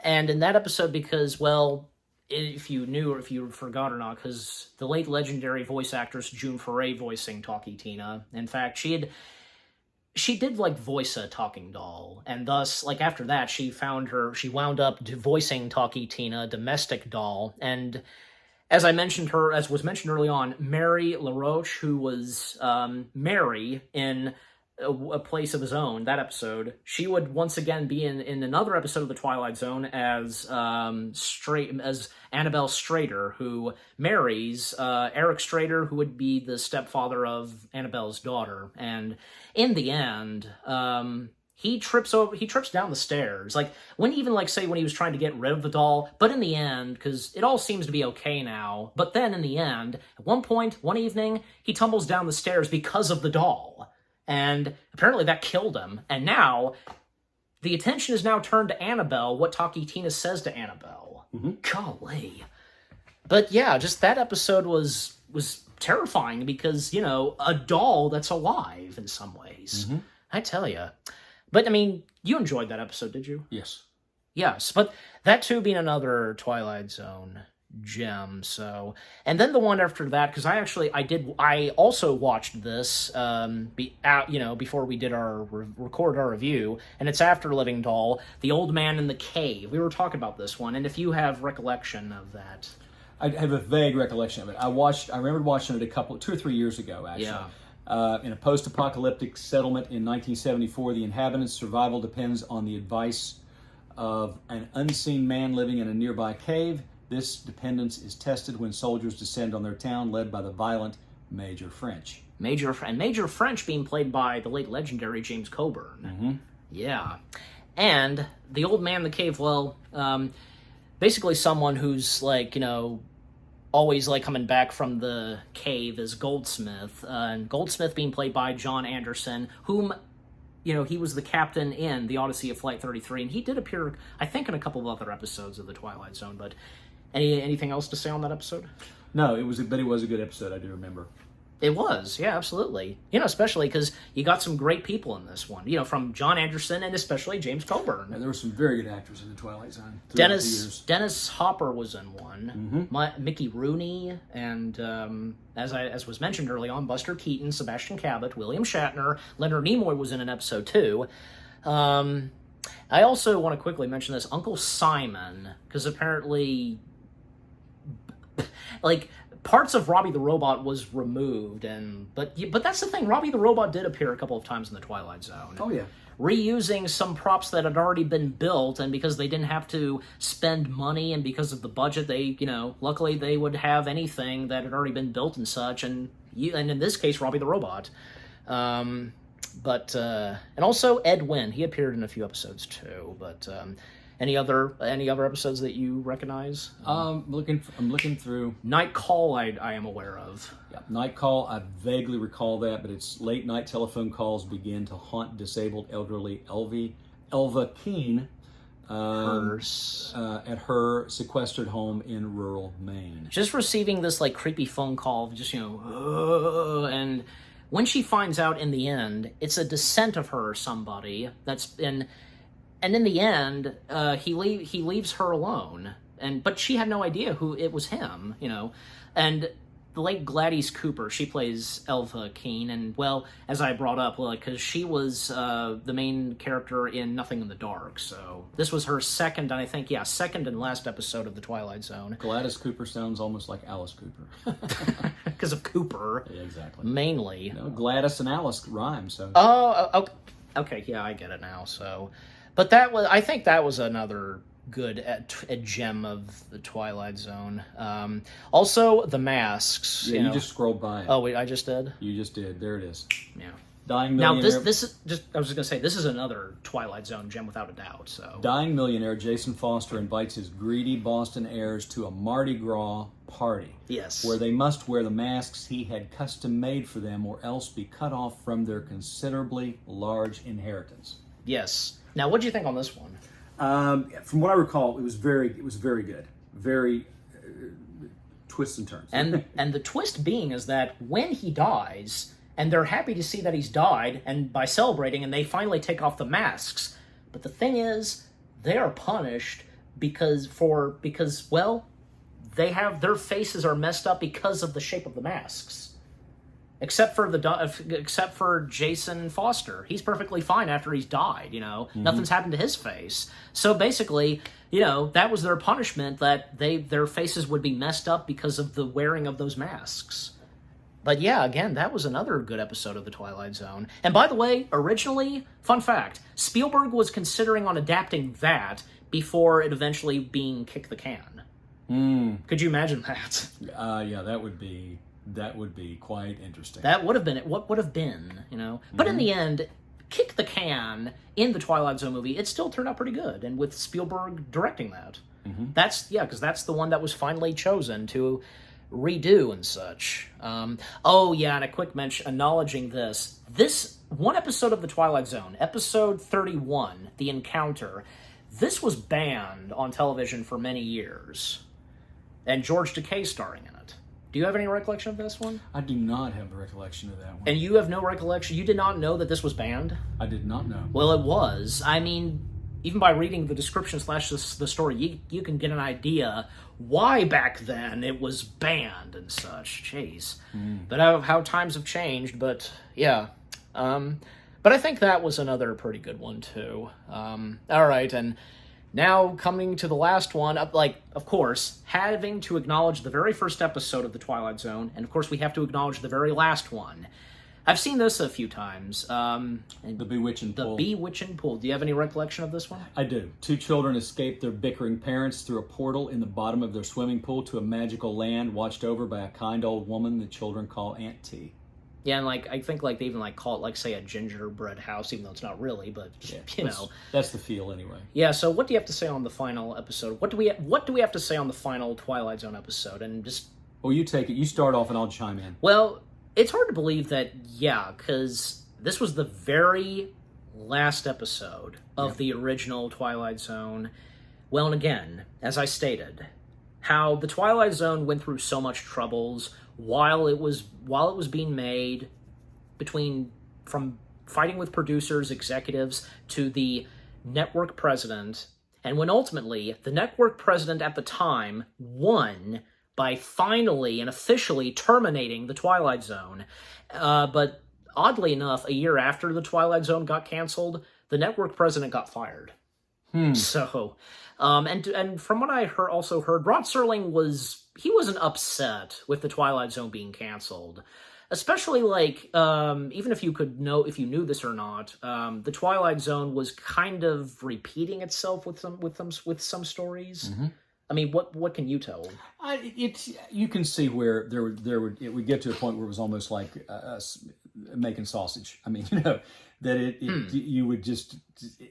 A: And in that episode, because, well, if you knew or if you forgot or not, because the late legendary voice actress June Foray voicing Talkie Tina, in fact, she did like voice a talking doll, and thus, like, after that, she wound up voicing Talkie Tina, domestic doll, and as was mentioned early on, Mary LaRoche, who was Mary in A Place of His Own, that episode, she would once again be in another episode of The Twilight Zone as Annabelle Strader, who marries Eric Strader, who would be the stepfather of Annabelle's daughter. And in the end, he trips down the stairs. Like, when he was trying to get rid of the doll, but in the end, because it all seems to be okay now, but then in the end, at one point, one evening, he tumbles down the stairs because of the doll. And apparently that killed him. And now, the attention is now turned to Annabelle, what Talkie Tina says to Annabelle. Golly. But yeah, just that episode was terrifying because, you know, a doll that's alive in some ways. I tell you. But, I mean, you enjoyed that episode, did you?
B: Yes.
A: Yes, but that too being another Twilight Zone gem. So, and then the one after that, because I also watched this before we did record our review, and it's after Living Doll, The Old Man in the Cave. We were talking about this one, and if you have recollection of that.
B: I have a vague recollection of it. I remember watching it 2 or 3 years ago, actually.
A: Yeah.
B: In a post-apocalyptic settlement in 1974, the inhabitants' survival depends on the advice of an unseen man living in a nearby cave. This dependence is tested when soldiers descend on their town, led by the violent Major French.
A: Major French being played by the late legendary James Coburn.
B: Mm-hmm.
A: Yeah. And the old man in the cave, basically someone who's always coming back from the cave is Goldsmith, and Goldsmith being played by John Anderson, whom he was the captain in The Odyssey of Flight 33, and he did appear, I think, in a couple of other episodes of The Twilight Zone. But anything else to say on that episode?
B: No, it was a good episode. I do remember.
A: It was, yeah, absolutely. Especially because you got some great people in this one. From John Anderson and especially James Coburn.
B: Yeah, there were some very good actors in The Twilight Zone.
A: Dennis Hopper was in one.
B: Mm-hmm.
A: Mickey Rooney, and as was mentioned early on, Buster Keaton, Sebastian Cabot, William Shatner, Leonard Nimoy was in an episode too. I also want to quickly mention this Uncle Simon, because apparently, parts of Robbie the Robot was removed, but that's the thing. Robbie the Robot did appear a couple of times in the Twilight Zone.
B: Oh yeah,
A: reusing some props that had already been built, and because they didn't have to spend money, and because of the budget, they luckily they would have anything that had already been built and such, and in this case, Robbie the Robot. And also Ed Wynn, he appeared in a few episodes too, but. Any other episodes that you recognize?
B: I'm looking through.
A: Night Call, I am aware of.
B: Yeah, Night Call, I vaguely recall that, but it's late night telephone calls begin to haunt disabled elderly Elva Keene at her sequestered home in rural Maine.
A: Just receiving this creepy phone call, and when she finds out in the end, it's a descent of her or somebody that's in. And in the end, he leaves her alone, but she had no idea who it was him, And the late Gladys Cooper, she plays Elva Keene, and as I brought up, because she was the main character in Nothing in the Dark, so this was her second and last episode of The Twilight Zone.
B: Gladys Cooper sounds almost like Alice Cooper.
A: Because of Cooper.
B: Yeah, exactly.
A: Mainly.
B: Gladys and Alice rhyme, so.
A: Oh, okay, yeah, I get it now, so. But I think that was another good a gem of the Twilight Zone. Also, the masks.
B: Yeah, you just scrolled by it.
A: Oh wait, I just did.
B: You just did. There it is.
A: Yeah.
B: Dying millionaire.
A: Now this is just. I was just gonna say this is another Twilight Zone gem without a doubt. So.
B: Dying millionaire Jason Foster invites his greedy Boston heirs to a Mardi Gras party.
A: Yes.
B: Where they must wear the masks he had custom made for them, or else be cut off from their considerably large inheritance.
A: Yes. Now, what do you think on this one?
B: From what I recall, it was very good. Very twists and turns.
A: And the twist being is that when he dies, and they're happy to see that he's died, and by celebrating, and they finally take off the masks. But the thing is, they are punished because they have their faces are messed up because of the shape of the masks. Except for Jason Foster, he's perfectly fine after he's died.
B: Mm-hmm.
A: Nothing's happened to his face. So basically, that was their punishment, that their faces would be messed up because of the wearing of those masks. But yeah, again, that was another good episode of The Twilight Zone. And by the way, originally, fun fact, Spielberg was considering on adapting that before it eventually being Kick the Can. Could you imagine that?
B: Yeah, that would be quite interesting.
A: That would have been what would have been, But in the end, Kick the Can in the Twilight Zone movie, it still turned out pretty good, and with Spielberg directing that. Mm-hmm. Because that's the one that was finally chosen to redo and such. And a quick mention, acknowledging this one episode of the Twilight Zone, episode 31, The Encounter, this was banned on television for many years, and George Takei starring in it. Do you have any recollection of this one?
B: I do not have a recollection of that one.
A: And you have no recollection? You did not know that this was banned?
B: I did not know.
A: Well, it was. I mean, even by reading the description slash the story, you can get an idea why back then it was banned and such. Jeez. But how times have changed, but yeah. But I think that was another pretty good one, too. All right, and now coming to the last one, of course, having to acknowledge the very first episode of The Twilight Zone, and of course we have to acknowledge the very last one. I've seen this a few times.
B: The Bewitching Pool.
A: The Bewitching Pool. Do you have any recollection of this one?
B: I do. Two children escape their bickering parents through a portal in the bottom of their swimming pool to a magical land watched over by a kind old woman the children call Aunt T.
A: Yeah, and I think they even call it say a gingerbread house, even though it's not really, but you know.
B: That's the feel anyway.
A: Yeah, so what do you have to say on the final episode? What do we have to say on the final Twilight Zone episode? And just
B: Well, you take it. You start off and I'll chime in.
A: Well, it's hard to believe that, because this was the very last episode of the original Twilight Zone. Well, and again, as I stated, how the Twilight Zone went through so much troubles while it was being made, from fighting with producers, executives, to the network president, and when ultimately the network president at the time won by finally and officially terminating the Twilight Zone. But oddly enough, a year after the Twilight Zone got canceled, the network president got fired. So, and from what I also heard, Rod Serling wasn't upset with the Twilight Zone being canceled. Especially even if you knew this or not, the Twilight Zone was kind of repeating itself with some stories. Mm-hmm. I mean, what can you tell?
B: You can see where it would get to a point where it was almost like making sausage. I mean, that you would just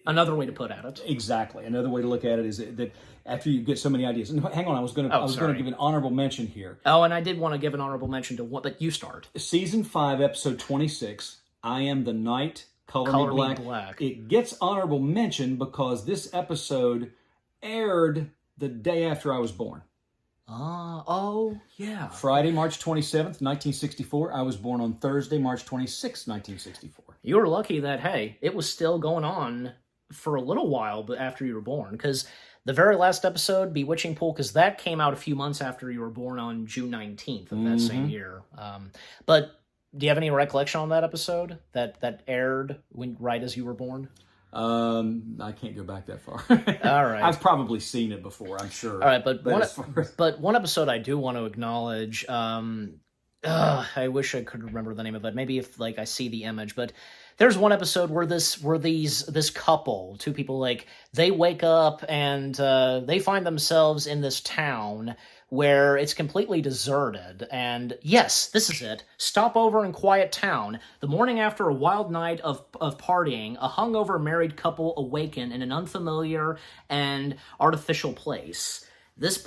A: another way to put at it.
B: Exactly. Another way to look at it is that after you get so many ideas. And hang on, I was going to give an honorable mention here.
A: Oh, and I did want to give an honorable mention to what, but you start.
B: Season 5, episode 26. I Am the Night. Color Me Black. It gets honorable mention because this episode aired the day after I was born.
A: Oh, yeah.
B: Friday, March 27th, 1964. I was born on Thursday, March 26th, 1964.
A: You were lucky that, hey, it was still going on for a little while after you were born, because the very last episode, Bewitching Pool, because that came out a few months after you were born on June 19th of that same year. But do you have any recollection on that episode that aired right as you were born?
B: I can't go back that far.
A: All right.
B: I've probably seen it before, I'm sure.
A: All right, but one episode I do want to acknowledge, I wish I could remember the name of it. Maybe if I see the image, but there's one episode where this couple, two people, they wake up and they find themselves in this town where it's completely deserted. And yes, this is it. Stopover in quiet town. The morning after a wild night of partying, a hungover married couple awaken in an unfamiliar and artificial place. This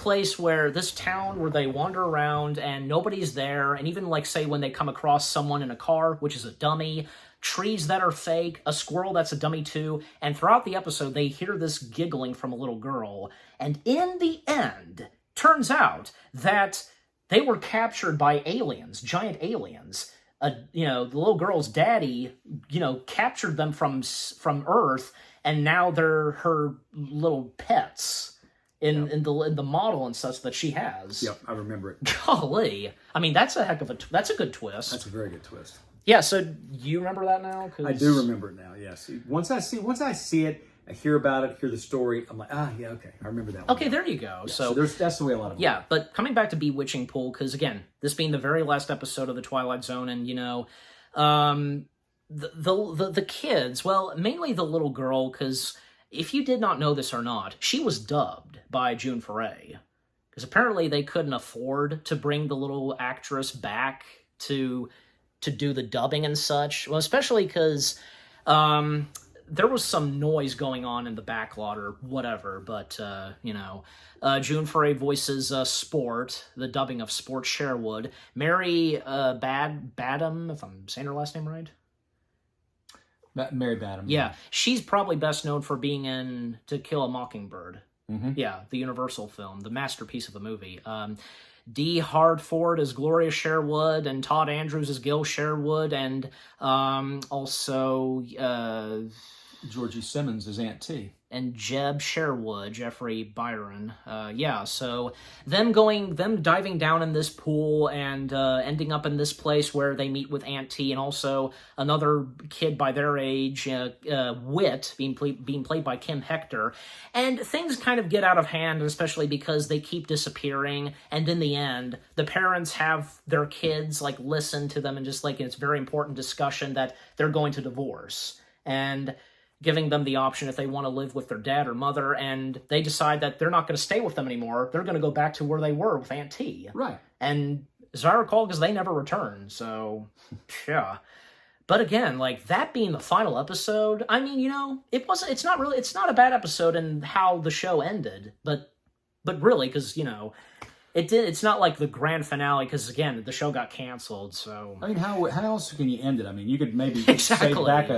A: town where they wander around and nobody's there, and even say when they come across someone in a car, which is a dummy, trees that are fake, a squirrel that's a dummy too, and throughout the episode they hear this giggling from a little girl, and in the end, turns out that they were captured by aliens, giant aliens. The little girl's daddy, captured them from Earth, and now they're her little pets. In the model and such that she has.
B: Yep, I remember it.
A: Golly, I mean that's a good twist.
B: That's a very good twist.
A: Yeah, so you remember that now?
B: I do remember it now. Yes. Once I see it, I hear about it, hear the story. I'm like, yeah, okay, I remember that one.
A: Okay, there you go.
B: Yeah, so that's the way a lot of them.
A: Yeah, but coming back to Bewitching Pool, because again, this being the very last episode of the Twilight Zone, and the kids, well, mainly the little girl, because if you did not know this or not, she was dubbed by June Foray. Because apparently they couldn't afford to bring the little actress back to do the dubbing and such. Well, especially because there was some noise going on in the backlot or whatever. But, June Foray voices Sport, the dubbing of Sport Sherwood. Mary Badham, if I'm saying her last name right.
B: Mary Badham.
A: Yeah, she's probably best known for being in To Kill a Mockingbird.
B: Mm-hmm.
A: Yeah, the Universal film, the masterpiece of a movie. Dee Hardford as Gloria Sherwood, and Todd Andrews as Gil Sherwood, and also
B: Georgie Simmons as Aunt T.
A: and Jeb Sherwood, Jeffrey Byron. Yeah, so them diving down in this pool and ending up in this place where they meet with Aunt T and also another kid by their age, Wit, being played by Kim Hector. And things kind of get out of hand, especially because they keep disappearing. And in the end, the parents have their kids like listen to them and just like it's a very important discussion that they're going to divorce. And giving them the option if they want to live with their dad or mother, and they decide that they're not going to stay with them anymore. They're going to go back to where they were with Aunt T.
B: Right.
A: And as I recall, because they never returned, so, yeah. But again, like, that being the final episode, I mean, you know, it's not a bad episode in how the show ended, but really, because, you know, it's not like the grand finale, because, again, the show got canceled, so...
B: I mean, how else can you end it? I mean, you could maybe
A: Exactly.
B: save back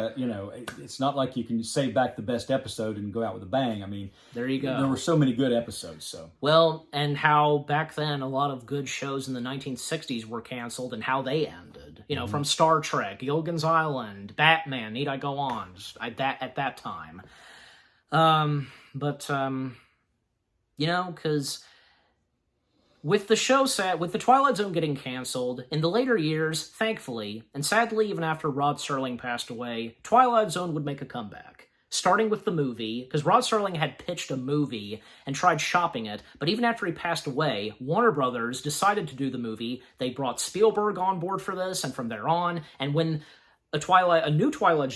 B: it's not like you can save back the best episode and go out with a bang. I mean...
A: There you go.
B: There were so many good episodes, so...
A: Well, and how back then a lot of good shows in the 1960s were canceled and how they ended. You know, from Star Trek, Gilligan's Island, Batman, need I go on, at that time. You know, because... With the Twilight Zone getting canceled, in the later years, thankfully, and sadly even after Rod Serling passed away, Twilight Zone would make a comeback. Starting with the movie, because Rod Serling had pitched a movie and tried shopping it, but even after he passed away, Warner Brothers decided to do the movie. They brought Spielberg on board for this, and from there on, and when a new Twilight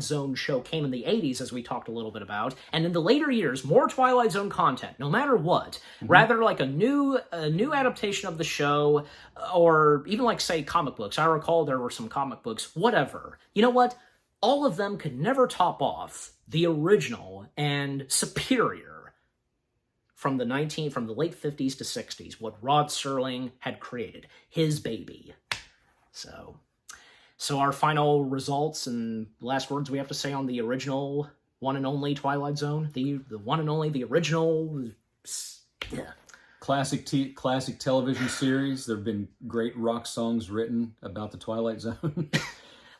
A: Zone show came in the 80s, as we talked a little bit about, and in the later years, more Twilight Zone content, no matter what, rather like a new adaptation of the show, or even like, say, comic books. I recall there were some comic books, whatever. You know what? All of them could never top off the original and superior from the late 50s to 60s, what Rod Serling had created, his baby. So our final results and last words we have to say on the original one and only Twilight Zone, the one and only, the original, yeah.
B: Classic television series. There have been great rock songs written about the Twilight Zone.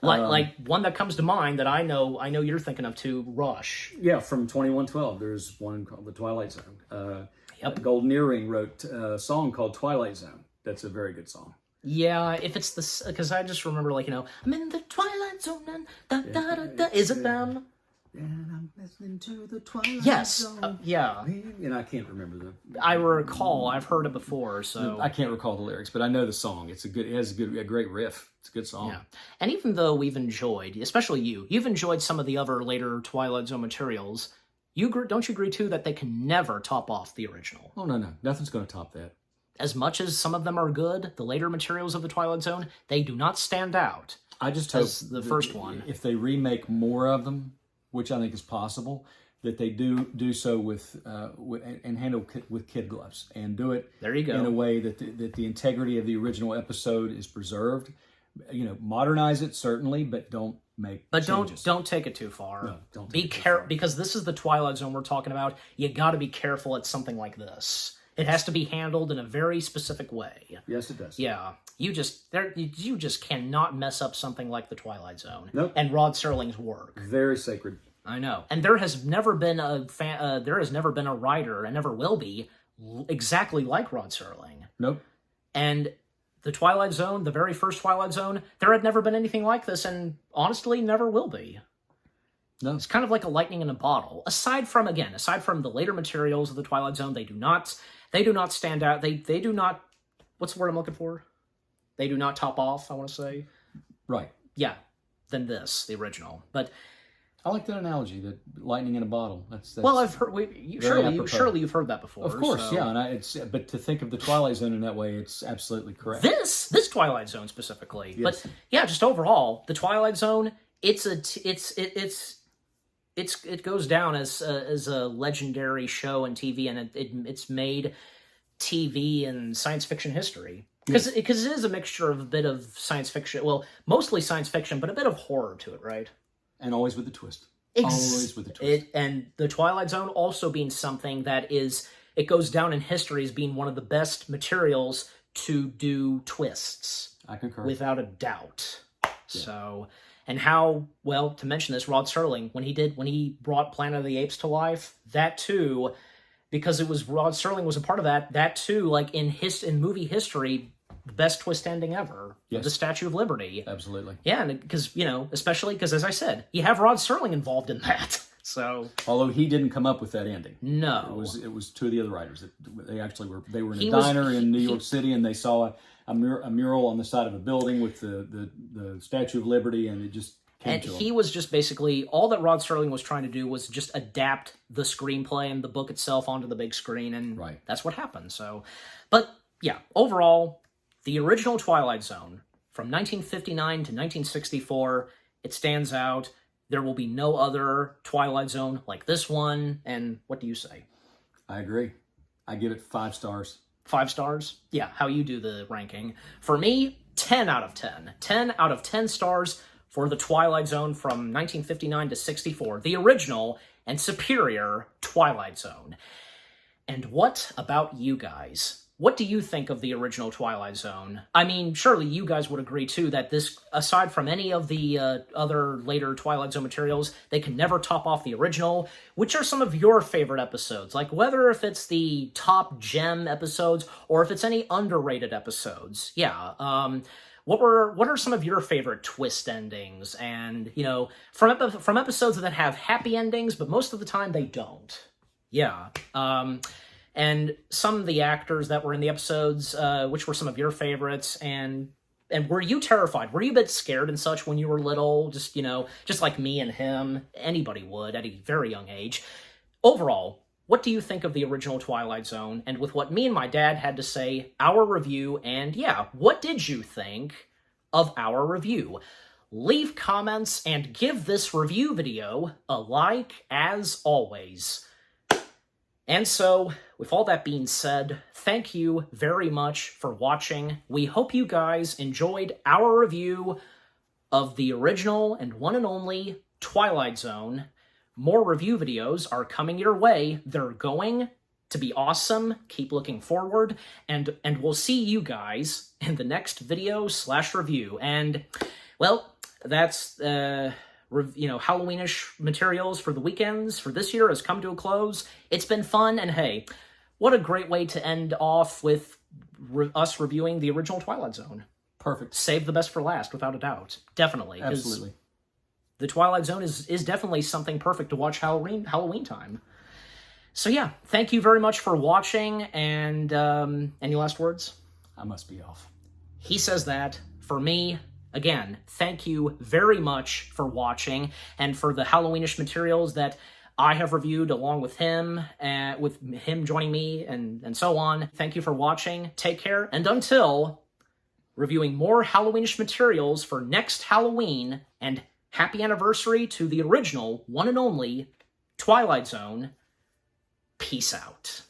A: like one that comes to mind that I know you're thinking of too, Rush.
B: Yeah, from 2112. There's one called The Twilight Zone.
A: Yep.
B: Golden Earring wrote a song called Twilight Zone. That's a very good song.
A: Yeah, if it's this, because I just remember, like, you know, I'm in the Twilight Zone and da-da-da-da. Is it them?
B: And I'm listening to the Twilight
A: Yes.
B: Zone.
A: Yeah.
B: And I can't remember the...
A: I recall. I've heard it before, so...
B: I can't recall the lyrics, but I know the song. It has a great riff. It's a good song.
A: Yeah. And even though we've enjoyed, especially you've enjoyed some of the other later Twilight Zone materials, don't you agree, too, that they can never top off the original?
B: Oh, no. Nothing's going to top that.
A: As much as some of them are good, the later materials of the Twilight Zone, they do not stand out.
B: I just hope
A: the first one.
B: If they remake more of them, which I think is possible, that they do so with and handle with kid gloves and do it.
A: There you go.
B: In a way that the integrity of the original episode is preserved. You know, modernize it certainly, but don't make changes.
A: Don't take it too far.
B: No, don't
A: be careful, because this is the Twilight Zone we're talking about. You got to be careful at something like this. It has to be handled in a very specific way.
B: Yes, it does.
A: Yeah, you just cannot mess up something like the Twilight Zone.
B: Nope.
A: And Rod Serling's work.
B: Very sacred.
A: I know. And there has never been a writer, and never will be, exactly like Rod Serling.
B: Nope.
A: And the Twilight Zone, the very first Twilight Zone, there had never been anything like this, and honestly, never will be.
B: No.
A: It's kind of like a lightning in a bottle. Aside from the later materials of the Twilight Zone, they do not stand out. They do not, what's the word I'm looking for? They do not top off, I want to say.
B: Right.
A: Yeah, than this, the original. But
B: I like that analogy, that lightning in a bottle. That's
A: well, I've heard. Surely you've heard that before.
B: Of course,
A: so.
B: yeah. But to think of the Twilight Zone in that way, it's absolutely correct.
A: This Twilight Zone specifically,
B: yes.
A: But yeah, just overall, the Twilight Zone. It goes down as a legendary show and TV, and it's made TV and science fiction history. Because it is a mixture of a bit of science fiction, well, mostly science fiction, but a bit of horror to it, right?
B: And always with a twist. Always with a twist.
A: And the Twilight Zone also being something that it goes down in history as being one of the best materials to do twists.
B: I concur.
A: Without a doubt. Yeah. So, And how, well, to mention this, Rod Serling, when he brought Planet of the Apes to life, that too, because it was Rod Serling was a part of that too, like in movie history, the best twist ending ever.
B: Yes.
A: The Statue of Liberty.
B: Absolutely.
A: Yeah, because, especially because, as I said, you have Rod Serling involved in that. So,
B: although he didn't come up with that ending.
A: No.
B: It was two of the other writers. They were in a diner in New York City, and they saw a mural on the side of a building with the Statue of Liberty, and it just came to him.
A: He was just basically, all that Rod Serling was trying to do was just adapt the screenplay and the book itself onto the big screen, and that's what happened. So, but yeah, overall, the original Twilight Zone from 1959 to 1964, it stands out. There will be no other Twilight Zone like this one. And what do you say?
B: I agree. I give it 5 stars.
A: 5 stars? Yeah, how you do the ranking. For me, 10 out of 10. 10 out of 10 stars for the Twilight Zone from 1959 to 64. The original and superior Twilight Zone. And what about you guys? What do you think of the original Twilight Zone? I mean, surely you guys would agree, too, that this, aside from any of the other later Twilight Zone materials, they can never top off the original. Which are some of your favorite episodes? Like, whether if it's the top gem episodes, or if it's any underrated episodes. Yeah, what are some of your favorite twist endings? And, from episodes that have happy endings, but most of the time they don't. Yeah, and some of the actors that were in the episodes, which were some of your favorites, and were you terrified? Were you a bit scared and such when you were little? Just, just like me and him, anybody would at a very young age. Overall, what do you think of the original Twilight Zone? And with what me and my dad had to say, our review, and yeah, what did you think of our review? Leave comments and give this review video a like as always. And so, with all that being said, thank you very much for watching. We hope you guys enjoyed our review of the original and one and only Twilight Zone. More review videos are coming your way. They're going to be awesome. Keep looking forward, and we'll see you guys in the next video/review. And, well, that's Halloweenish materials for the weekends for this year has come to a close. It's been fun, and hey, what a great way to end off with us reviewing the original Twilight Zone.
B: Perfect.
A: Save the best for last, without a doubt. Definitely.
B: Absolutely.
A: The Twilight Zone is definitely something perfect to watch Halloween time. So yeah, thank you very much for watching, and any last words?
B: I must be off.
A: He says that. For me, again, thank you very much for watching, and for the Halloweenish materials that I have reviewed along with him joining me, and so on. Thank you for watching. Take care, and until reviewing more Halloweenish materials for next Halloween, and happy anniversary to the original, one and only, Twilight Zone. Peace out.